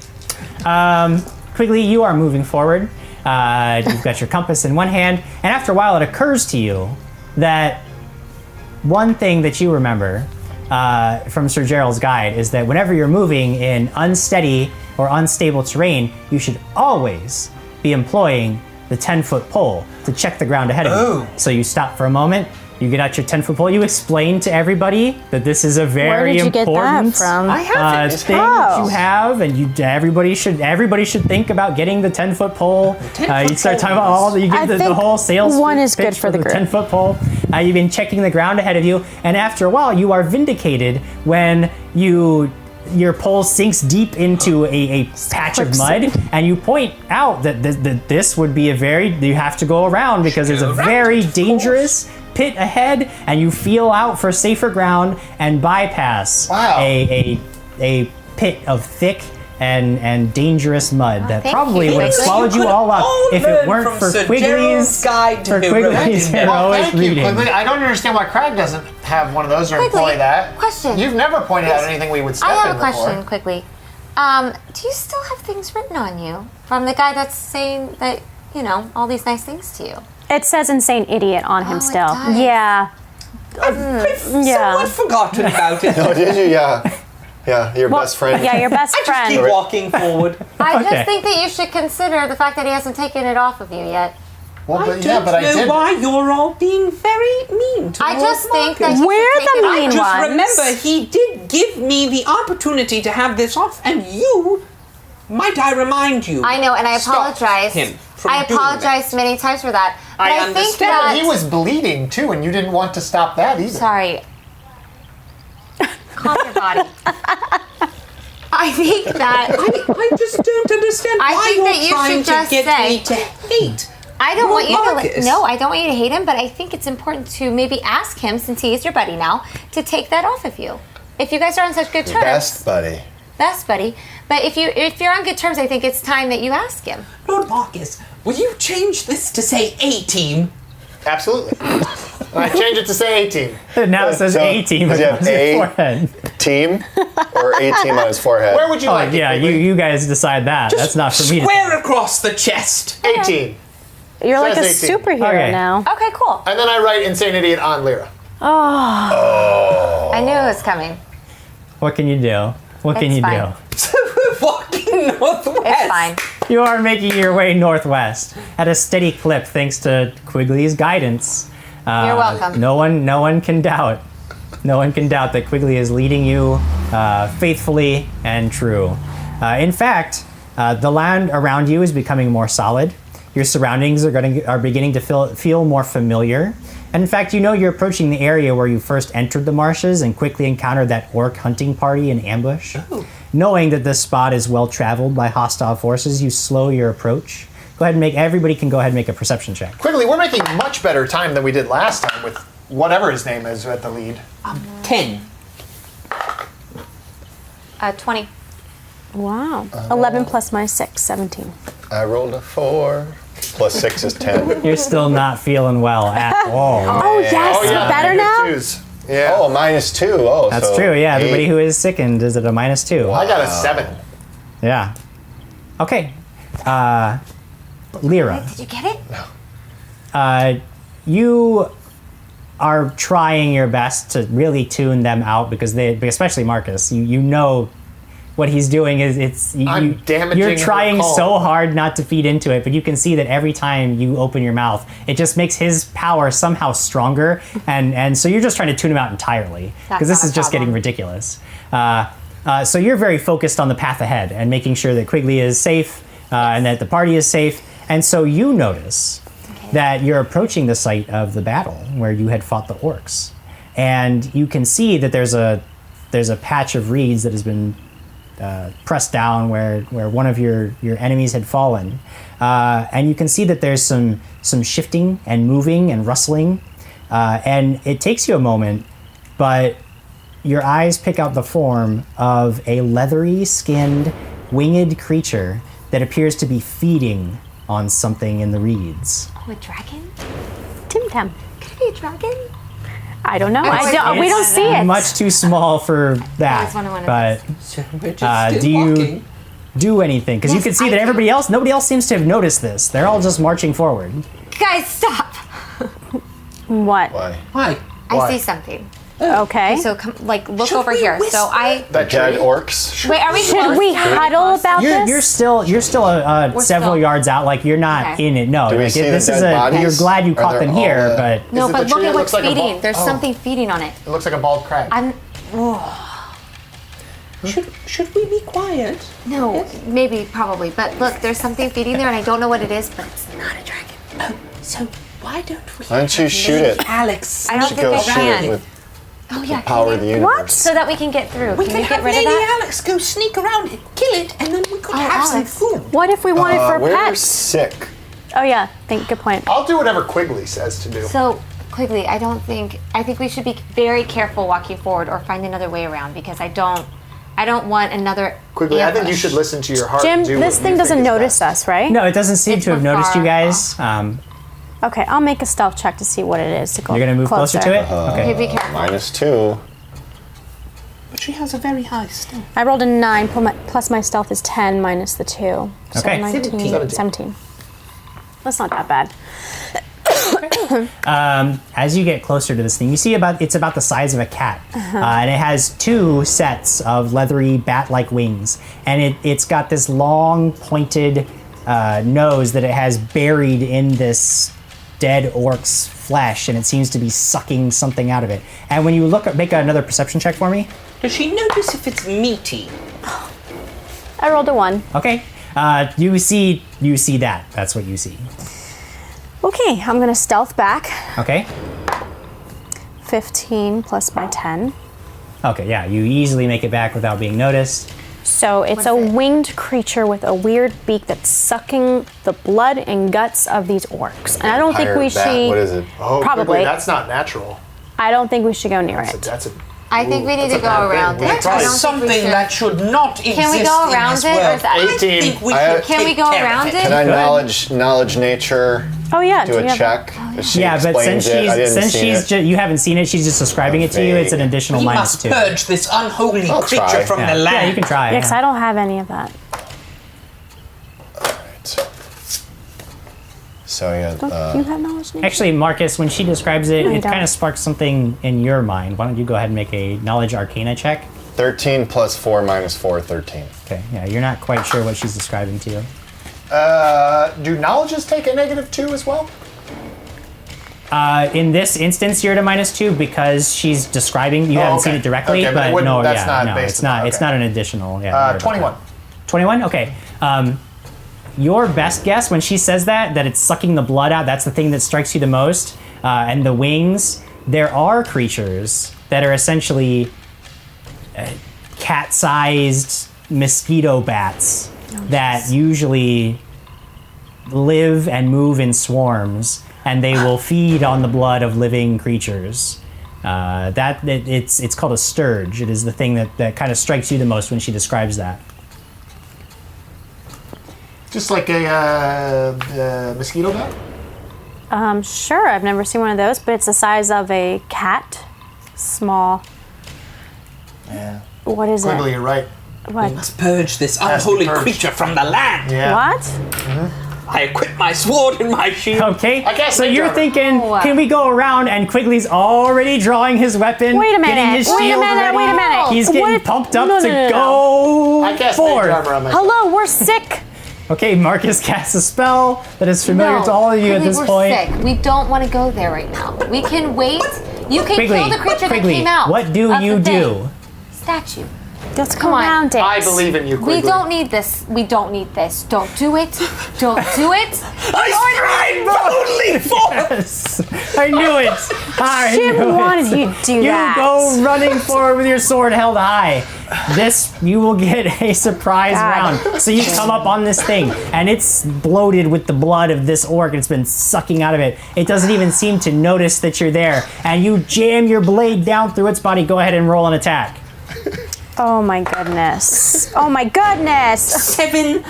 Quigley, you are moving forward. You've got your compass in one hand, and after a while, it occurs to you that one thing that you remember from Sir Gerald's guide is that whenever you're moving in unsteady or unstable terrain, you should always be employing the 10-foot pole to check the ground ahead of you. Oh. So you stop for a moment. You get out your 10-foot pole. You explain to everybody that this is a very Where did you get that important from? I have it. thing that you Oh. have, and everybody should think about getting the 10-foot pole. 10-foot You start talking pole about all you I get the think whole sales one is pitch good for the group. 10-foot pole. You've been checking the ground ahead of you, and after a while, you are vindicated when your pole sinks deep into a patch of mud, and you point out that this would be you have to go around because there's a Go around, very of dangerous pit ahead, and you feel out for safer ground and bypass Wow. a pit of thick and dangerous mud that thank probably you. would have You swallowed you could all up all if it learn weren't from for Sir Quigley's Gerald's Guide to for Quigley's Heroic Well, heroic thank you, reading. Quigley. I don't understand why Krag doesn't have one of those or Quigley, employ that. question. You've never pointed out anything we would step I have in a question before. quickly. Do you still have things written on you from the guy that's saying that, all these nice things to you? It says insane idiot on him it still. does. Yeah. I've Yeah. somewhat forgotten about it. Oh, did you? Yeah. Yeah, your best friend. Yeah, your best Keep friend. walking forward. I Okay. just think that you should consider the fact that he hasn't taken it off of you yet. Well, I but don't yeah, but I know did. why you're all being very mean to I just think that Marcus. you We're should take the it mean off. Just ones. remember, he did give me the opportunity to have this off, and you, might I remind you, I know, and I stopped apologize. him from I doing apologize many times for that. But I I think understand, Yeah, that but he was bleeding too, and you didn't want to stop that either. sorry. Calm your body. I think that I just don't understand I why think you're that you trying should to just get say- me to hate. I don't want you to Marcus. no, I don't want you to hate him, but I think it's important to maybe ask him, since he is your buddy now, to take that off of you. If you guys are on such good terms, Best buddy. best buddy. But if you're on good terms, I think it's time that you ask him. Lord Marcus, will you change this to say A-team? Absolutely. I changed it to say 18. Now it says So, A-team does he have across his A? forehead. Team or A-team on his forehead? Where would you Oh, like yeah, it? you guys decide that. That's not for me to Square across the chest. 18. You're like a Says 18. superhero Okay. now. Okay, cool. And then I write insane idiot on Lyra. I knew it was coming. What can you do? What can It's you fine. do? So we're walking northwest. It's fine. You are making your way northwest at a steady clip thanks to Quigley's guidance. You're welcome. No one can doubt. No one can doubt that Quigley is leading you faithfully and true. In fact, the land around you is becoming more solid. Your surroundings are beginning to feel more familiar. And in fact, you're approaching the area where you first entered the marshes and quickly encountered that orc hunting party in ambush. Knowing that this spot is well traveled by hostile forces, you slow your approach. Everybody can go ahead and make a perception check. Quigley, we're making much better time than we did last time with whatever his name is at the lead. 10. 20. Wow. 11 plus my 6, 17. I rolled a 4. Plus 6 is 10. You're still not feeling well at all. Oh, yes. You're better now? Twos. Yeah. Oh, -2. Oh, That's so true, yeah. Everybody 8. who is sickened is at a -2. I got a 7. Yeah. Okay. Lyra. Did you get it? you are trying your best to really tune them out because especially Marcus, you know what he's doing is I'm damaging you're trying her calm. so hard not to feed into it, but you can see that every time you open your mouth, it just makes his power somehow stronger, and so you're just trying to tune him out entirely because this not a is just getting problem. ridiculous. So you're very focused on the path ahead and making sure that Quigley is safe and that the party is safe, and so you notice that you're approaching the site of the battle where you had fought the orcs, and you can see that there's a patch of reeds that has been pressed down where one of your enemies had fallen, and you can see that there's some shifting and moving and rustling, and it takes you a moment, but your eyes pick out the form of a leathery skinned winged creature that appears to be feeding on something in the reeds. Oh, a dragon? Tim. Could it be a dragon? I don't know. It's- We don't see it. Much too small for that, That's one of but So we're just do still you walking. do anything? Because you can see that nobody else seems to have noticed this. They're all just marching forward. Guys, stop! What? Why? Why? I see something. Okay. So come, look Should over we here. whisper? So The dead orcs? wait. Are we Should close? we huddle about You're this? still several still- yards out. Like you're not Okay. in it. No, Do we like, see the this is dead bodies? You're glad you Are caught there them all here, the- but No, Is it but the look tree at that what's looks like a feeding. ball? There's Oh. something feeding on it. It looks like a bald crag. Should we be quiet? No, maybe, probably. But look, there's something feeding there, and I don't know what it is, but it's not a dragon. Oh, so why don't we? Why don't you have shoot Lady it? Alex. I don't To think go I shoot can. it with Oh yeah, power of the can you? universe. So that we can get through. We Can could we get have rid Lady of that? Alex go sneak around it, kill it, and then we could Oh, have some Alex. food. What if we wanted for we're pets? sick. Oh yeah, good point. I'll do whatever Quigley says to do. So quickly, I think we should be very careful walking forward or find another way around because I don't want another. Quigley, I think you ambush. should listen to your heart. Jim, and do this what thing you doesn't think is notice best. us, right? no, it doesn't seem It's to have from noticed you far guys. Okay, I'll make a stealth check to see what it is to go. You're gonna move closer to it. Okay, Okay. be careful. -2. But she has a very high stealth. I rolled a 9, plus my stealth is 10 minus the 2. So Okay. 19, 17. That's not that bad. As you get closer to this thing, you see it's about the size of a cat, and it has 2 sets of leathery bat-like wings, and it's got this long pointed nose that it has buried in this dead orc's flesh, and it seems to be sucking something out of it. And when you make another perception check for me. Does she notice if it's meaty? I rolled a 1. Okay, you see that. That's what you see. Okay, I'm gonna stealth back. Okay. 15 plus my 10. Okay, yeah, you easily make it back without being noticed. So it's a winged creature with a weird beak that's sucking the blood and guts of these orcs. And I don't think we Pirate bat, should. what is it? Oh, Probably. Quigley, that's not natural. I don't think we should go near it. That's a. I think we need to that's a go bad thing. around We it. tried. I don't think we Something should. that should not exist Can we go in around this it, or world. is that? I 18. think we I- should Can we take go care of around it? Can I knowledge nature? Oh yeah. Do do a you have- check? She Yeah, but explains since it. I she's didn't see it. you haven't seen it, she's just describing it to you. It's an Vague. additional We minus must 2. purge this unholy I'll creature try. from Yeah. the land. Yeah, you can try. Yeah, 'cause yeah. I don't have any of that. So yeah, Don't you have knowledge nature? Actually, Marcus, when she describes it, No, you it kind don't. of sparks something in your mind. Why don't you go ahead and make a knowledge arcana check? 13 plus 4 minus 4, 13. Okay, yeah, you're not quite sure what she's describing to you. Do knowledges take a -2 as well? In this instance, you're at a -2 because she's describing. You haven't seen okay. it directly, Okay, but it but wouldn't- no, that's yeah, not no, based it's on not. that, It's okay. not an additional. Yeah, don't worry about 21. that. 21. Okay. Your best guess when she says that it's sucking the blood out. That's the thing that strikes you the most. And the wings. There are creatures that are essentially cat-sized mosquito bats that usually live and move in swarms, and they will feed on the blood of living creatures. It's called a sturge. It is the thing that kind of strikes you the most when she describes that. Just like a mosquito bat? Sure, I've never seen one of those, but it's the size of a cat. Small. Yeah. What is Quigley, it? you're right. What? Must purge this Has to be unholy purged. creature from the land. Yeah. What? I equip my sword and my shield. Okay, I guess so they you're don't. thinking, can we go around? And Quigley's already drawing his weapon. Wait a Getting minute. his Wait a shield minute. ready. Wait a minute. He's What getting if- pumped up no, to no, no, no. go I cast forward. Mage Armor on myself. Hello, we're sick. Okay, Marcus casts a spell that is familiar to all of you at Quigley, this we're point. Sick. We don't want to go there right now. We can wait. You can Quigley, kill the creature Quigley, that came out. what do of you the thing. do? Statue. Let's Come go on. around it. I believe in you, Quigley. We don't need this. We don't need this. Don't do it. Don't do it. I stride boldly forward. Yes, I knew it. I Jim knew wanted it. you to do You that. go running forward with your sword held high. You will get a surprise God. round. So you come up on this thing, and it's bloated with the blood of this orc, and it's been sucking out of it. It doesn't even seem to notice that you're there, and you jam your blade down through its body. Go ahead and roll an attack. Oh my goodness. Oh my goodness. 7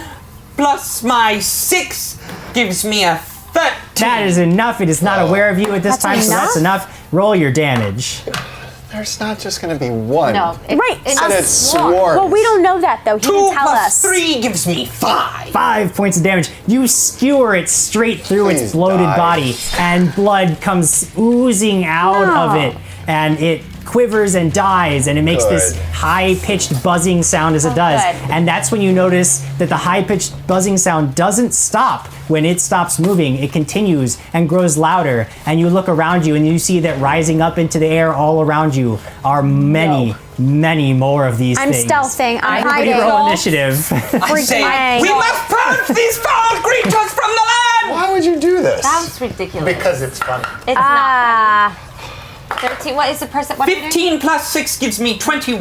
plus my 6 gives me a 13. That is enough. It is not aware of you at this That's time, so that's enough. Roll your damage. There's not just going to be one. No. Right. It's Said a it's swarm. swarms. Well, we don't know that though. He 2 didn't tell plus us. 3 gives me 5. 5 points of damage. You skewer it straight through its Please bloated die. body, and blood comes oozing out of it, and it quivers and dies, and it makes this Good. high-pitched buzzing sound as it does. good. And that's when you notice that the high-pitched buzzing sound doesn't stop when it stops moving. It continues and grows louder, and you look around you and you see that rising up into the air all around you are many, many more of these I'm things. stealthing. I'm Everybody hiding. roll initiative. I say, Freaking we A. must purge these foul creatures from the land! Why would you do this? That's ridiculous. Because it's funny. It's not. 13. What is the person? What 15 plus 6 gives me 21.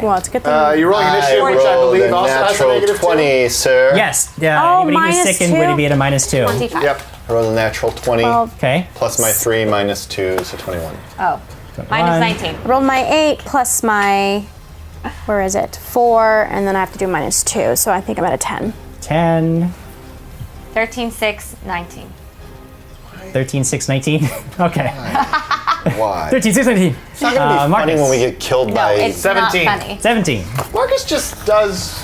Well, it's a good thing. You're rolling I initiative, which I rolled believe a also has a natural negative 20, sir. Yes. Oh, Anybody who's minus sickened 2? would be at a -2. 25. Yep. I rolled a natural 20. Okay. Plus my 3 minus 2, so 21. Oh. One. Minus 19. Rolled my 8 plus my, where is it? 4, and then I have to do -2, so I think I'm at a 10. 10, 13, 6, 19. 13, 6, 19. Okay. Why? 13, 6, 19. It's not going to be funny Marcus. when we get killed No, by... it's 17. not funny. 17. Marcus just does,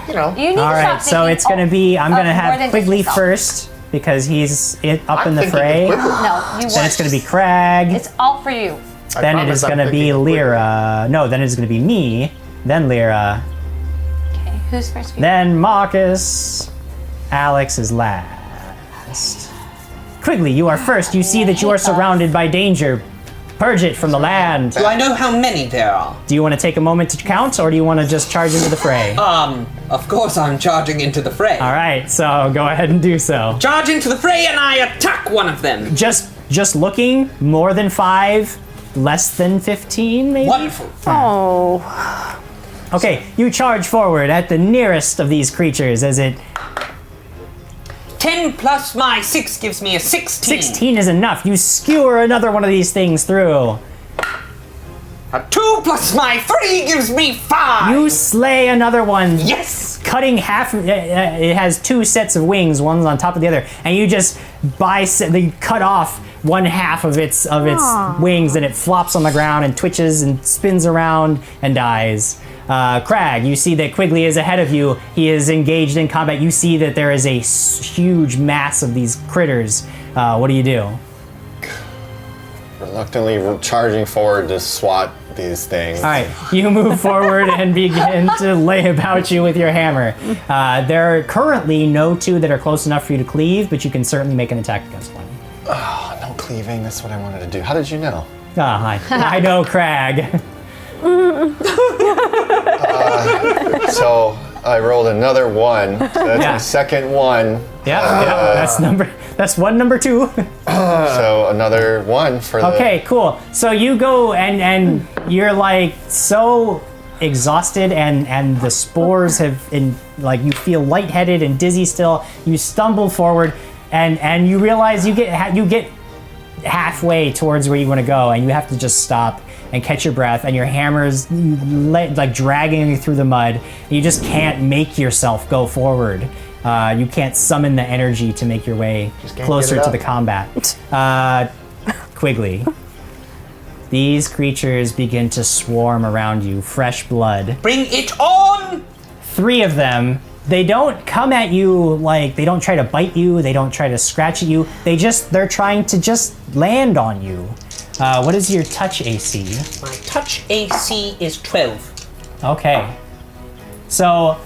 you know. You need All to right, stop so thinking it's going to be, I'm going to more have than Quigley just yourself. first because he's up in the thinking fray. Quigley. No, you Then won't. it's going to be Krag. It's all for you. I Then it promise is I'm going to be thinking quickly. Lyra. No, then it's going to be me. Then Lyra. Okay, who's first? Then Marcus. Alex is last. Quigley, you are first. You see that you are surrounded by danger. Purge it from the land. Do I know how many there are? Do you want to take a moment to count, or do you want to just charge into the fray? Of course I'm charging into the fray. All right, so go ahead and do so. Charge into the fray and I attack one of them. Just looking, more than 5, less than 15, maybe? Wonderful. Oh. Okay, you charge forward at the nearest of these creatures as it... 10 plus my 6 gives me a 16. 16 is enough. You skewer another one of these things through. A 2 plus my 3 gives me 5. You slay another one. Yes! Cutting half, it has 2 sets of wings, one's on top of the other, and you just they cut off one half of its wings, and it flops on the ground and twitches and spins around and dies. Krag, you see that Quigley is ahead of you. He is engaged in combat. You see that there is a huge mass of these critters. What do you do? Reluctantly charging forward to swat these things. All right, you move forward and begin to lay about you with your hammer. There are currently no 2 that are close enough for you to cleave, but you can certainly make an attack against one. Oh, no cleaving. That's what I wanted to do. How did you know? Hi. I know Krag. So I rolled another 1. So that's Yeah. my second one. Yeah, that's one number 2. So another 1 for the... Okay, cool. So you go and you're like so exhausted and the spores have you feel lightheaded and dizzy still. You stumble forward and you realize you get halfway towards where you want to go and you have to just stop and catch your breath, and your hammer's like dragging you through the mud. You just can't make yourself go forward. You can't summon the energy to make your way can't closer get it to up. the combat. Quigley, these creatures begin to swarm around you. Fresh blood. Bring it on! 3 of them They don't come at you like, they don't try to bite you, they don't try to scratch at you. They're trying to just land on you. What is your touch AC? My touch AC is 12. Okay. So,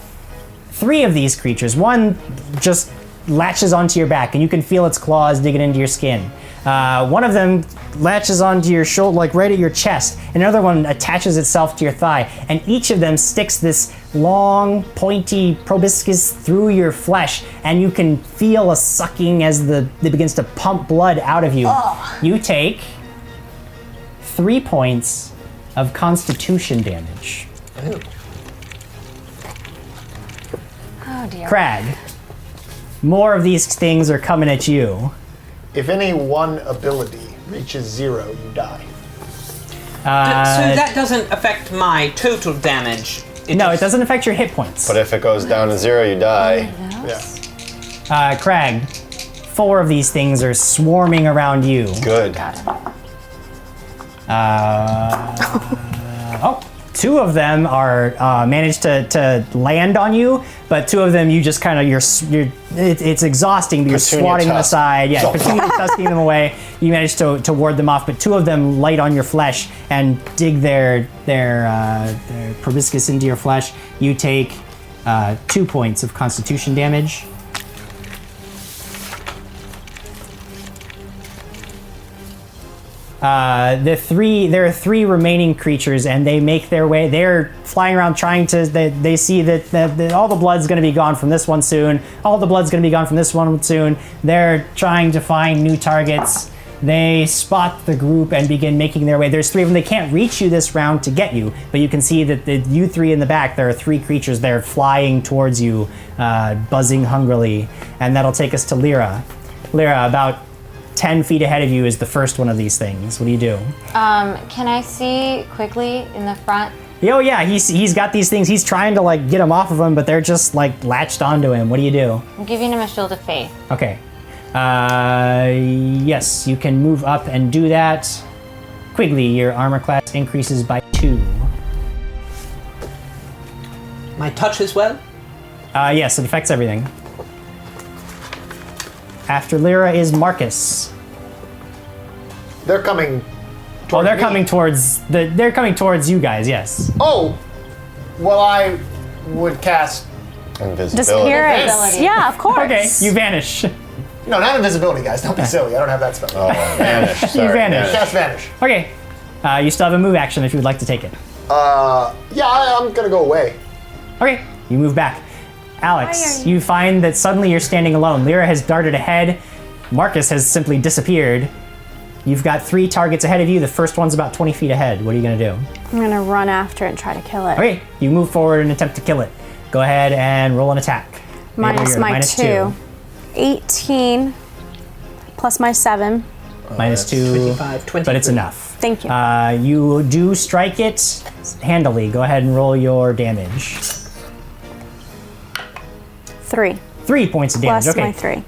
3 of these creatures, one just latches onto your back and you can feel its claws digging into your skin. One of them latches onto your shoulder, like right at your chest. Another one attaches itself to your thigh, and each of them sticks this long, pointy proboscis through your flesh, and you can feel a sucking as it begins to pump blood out of you. You take 3 points of Constitution damage. Oh dear. Krag, more of these things are coming at you. If any one ability reaches 0, you die. So that doesn't affect my total damage. No, it doesn't affect your hit points. But if it goes down to 0, you die. Yeah. Krag, 4 of these things are swarming around you. Good. Oh, 2 of them are managed to land on you, but 2 of them you just kind of it's exhausting. But you're Petunia swatting them tusk. aside. Yeah, Petunia tusking them away. You manage to ward them off, but 2 of them light on your flesh and dig their proboscis into your flesh. You take 2 points of Constitution damage. There are 3 remaining creatures, and they make their way. They're flying around trying to. They see that all the blood's going to be gone from this one soon. All the blood's going to be gone from this one soon. They're trying to find new targets. They spot the group and begin making their way. There's 3 of them. They can't reach you this round to get you, but you can see that you 3 in the back, there are 3 creatures. They're flying towards you, buzzing hungrily, and that'll take us to Lyra. Lyra, about 10 feet ahead of you is the first one of these things. What do you do? Can I see quickly in the front? Oh yeah, he's got these things. He's trying to like get them off of him, but they're just like latched onto him. What do you do? I'm giving him a shield of faith. Okay. Yes, you can move up and do that. Quigley, your armor class increases by 2. My touch as well? Yes, it affects everything. After Lyra is Marcus. They're coming. Oh, they're me. coming towards they're coming towards you guys. Yes. Oh, well, I would cast. Invisibility. Disappearance. Invisibility. Yeah, of course. Okay, you vanish. No, not invisibility, guys. Don't be silly. I don't have that spell. Oh, vanish. Sorry, vanish. Cast vanish. Okay. You still have a move action if you would like to take it. Yeah, I'm gonna go away. Okay, you move back. Alex, you find that suddenly you're standing alone. Lyra has darted ahead. Marcus has simply disappeared. You've got 3 targets ahead of you. The first one's about 20 feet ahead. What are you going to do? I'm gonna run after it and try to kill it. Okay, you move forward and attempt to kill it. Go ahead and roll an attack. Minus You're my minus 2. 18 plus my 7. Minus 2, 25, 23. but it's enough. Thank you. You do strike it handily. Go ahead and roll your damage. 3 3 points of damage. plus Okay. my 3.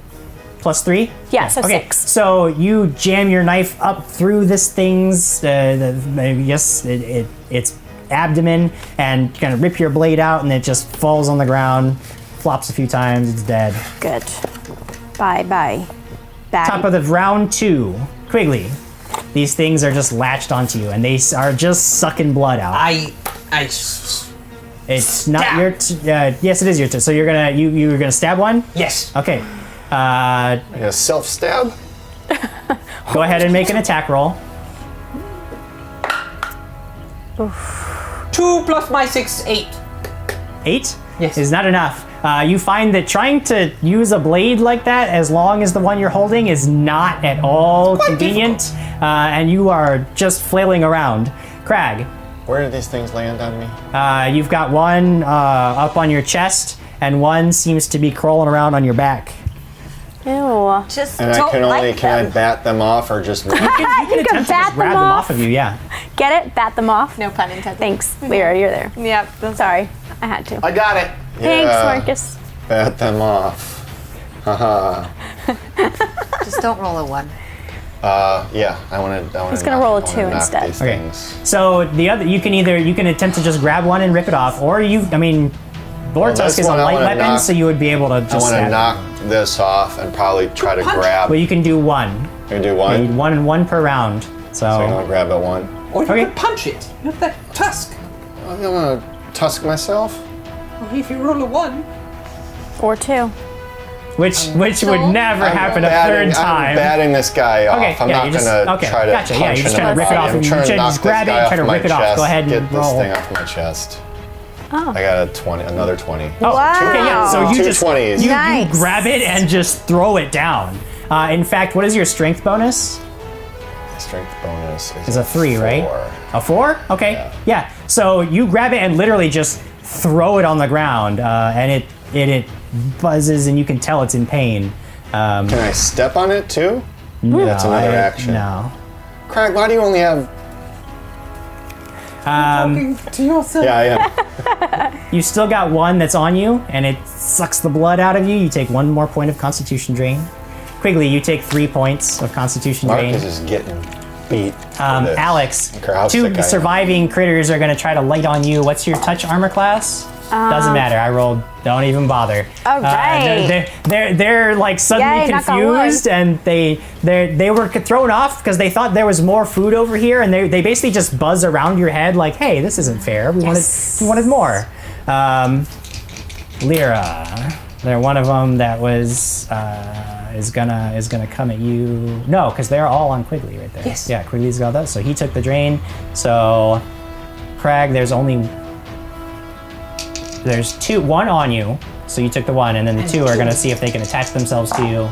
Plus 3? Yeah, so Okay, 6. so you jam your knife up through this thing's, its abdomen, and kind of rip your blade out, and it just falls on the ground, flops a few times, it's dead. Good. Bye. Top of the round 2, Quigley. These things are just latched onto you, and they are just sucking blood out. It's not your. Yes, it is your turn. So you're gonna stab one. Yes. Okay. A self-stab? Go ahead and make an attack roll. 2 plus my 6, 8. 8 Yes. is not enough. You find that trying to use a blade like that, as long as the one you're holding, is not at all convenient, and you are just flailing around. Krag, Where do these things land on me? you've got one up on your chest, and one seems to be crawling around on your back. Ew. Just And don't can I them. bat them off or just... You can You can attempt to bat just grab them them off. off of you, yeah. Get it? Bat them off? No pun intended. Thanks, Lyra, you're there. Yep. That's Sorry, I had to. I got it. Thanks, Yeah. Marcus. Bat them off. Haha. Just don't roll a 1. Yeah, I want to. He's gonna roll a 2 instead. Okay. So the other, you can attempt to just grab one and rip it off, or Boar Tusk is a light weapon, so you would be able to just I want to stab knock this off and probably try to grab. Well, you can do one. You can do one? You need one and one per round. So I'm going to grab at one. Or you could punch it. You have that tusk. I'm going to tusk myself. Well, if you roll a 1. Or 2. Which would never happen a third time. I'm batting this guy off. Okay, I'm yeah, not you going just, to okay, try to gotcha. punch Yeah, you're just him trying to in rip the it off. body. I'm You trying to should knock just grab this it guy and try to off rip my it off. chest, Go ahead and get roll. this thing off my chest. Oh. I got a 20, another 20. Oh, Wow. okay, yeah. So you Two just 20s. you Nice. grab it and just throw it down. In fact, what is your strength bonus? Strength bonus Is a 3, right? 4. A 4? Okay. Yeah. So you grab it and literally just throw it on the ground, and it buzzes, and you can tell it's in pain. Can I step on it too? No, That's another action. No. Krag, why do you only have... Talking to yourself. Yeah, I am. You still got one that's on you, and it sucks the blood out of you. You take 1 more point of Constitution drain. Quigley, you take 3 points of Constitution drain. Marcus is getting beat. for this. Alex, I don't care how sick I 2 am. surviving critters are going to try to light on you. What's your touch armor class? Doesn't matter. I rolled. Don't even bother. All right. They're like suddenly Yay, knock on wood. confused, and they were thrown off because they thought there was more food over here, and they basically just buzz around your head like, "Hey, this isn't fair. We wanted more." Lyra, they're one of them that was is gonna come at you. No, because they're all on Quigley right there. Yes. Yeah, Quigley's got that. So he took the drain. So Krag, there's 1 on you. So you took the 1, and then the 2 are gonna see if they can attach themselves to you.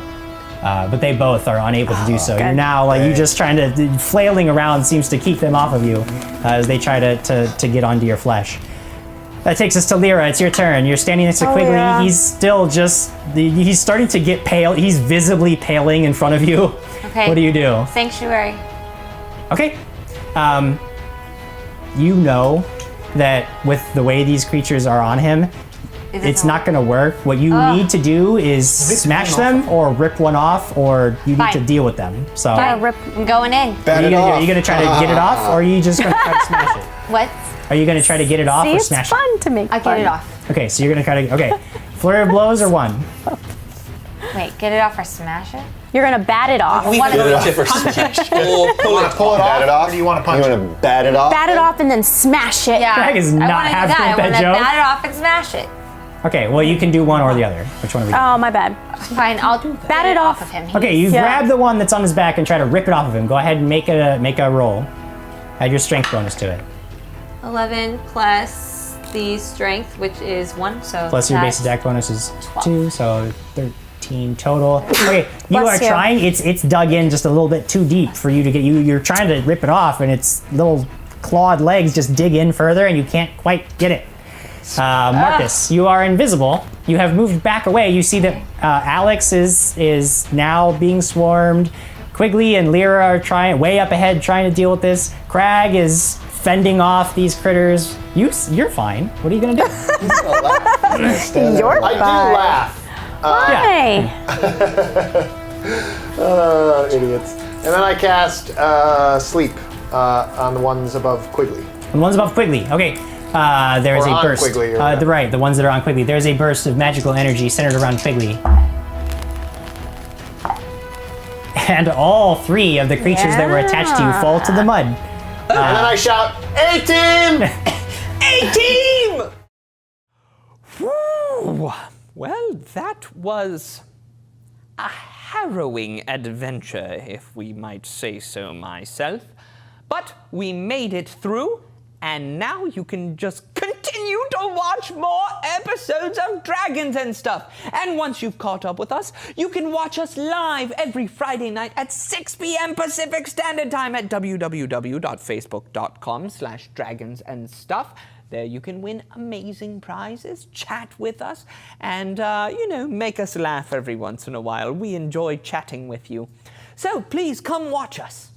But they both are unable to do so. You're now like you just trying to flailing around seems to keep them off of you as they try to get onto your flesh. That takes us to Lyra. It's your turn. You're standing next to Quigley. yeah. He's still he's starting to get pale. He's visibly paling in front of you. Okay. What do you do? Sanctuary. Okay. You know that with the way these creatures are on him, it's not going to work. What you need to do is smash them or rip one off, or you need to Fine. deal with them. So Fine. rip- I'm going in. Bet are it you off. going to try to get it off, or are you just going to try to smash it? What? Are you going to try to get it off See, or it's smash it? fun to make I'll fun. get it off. Okay, so you're going to try to... Okay. Flurry of blows or 1? Wait, get it off or smash it? You're gonna bat it off. We One could of either punch it or pull it. Pull it Bat it off. off? Or do you want to punch You it? want to bat it off? Bat it off and then smash it. Yeah. Krag is I not wanna do happy that. with I that want to joke. bat it off and smash it. Okay, well, you can do one or the other. Which one are we doing? Oh, my bad. Fine, I'll bat it off. of him. Okay, you Yeah. grab the one that's on his back and try to rip it off of him. Go ahead and make a roll. Add your strength bonus to it. 11 plus the strength, which is 1, so Plus your base that's attack bonus is 12. 2, so 13 total. Okay, you Bless are you. trying. It's dug in just a little bit too deep for you to get. You're trying to rip it off, and its little clawed legs just dig in further, and you can't quite get it. Marcus, you are invisible. You have moved back away. You see that Alex is now being swarmed. Quigley and Lyra are trying way up ahead, trying to deal with this. Krag is fending off these critters. You're fine. What are you gonna do? You're I do fine. laugh. Hey. Idiots. And then I cast Sleep on the ones above Quigley. The ones above Quigley. Okay. There's Or a on burst. Quigley, or Right, the ones that are on Quigley. There's a burst of magical energy centered around Quigley. And all 3 of the creatures that were attached to you fall to the mud. And then I shout, A-Team! A-team! Whew. Well, that was a harrowing adventure, if we might say so myself. But we made it through, and now you can just continue to watch more episodes of Dragons and Stuff. And once you've caught up with us, you can watch us live every Friday night at 6 p.m. Pacific Standard Time at www.facebook.com/dragonsandstuff. There you can win amazing prizes, chat with us, and, make us laugh every once in a while. We enjoy chatting with you. So please come watch us.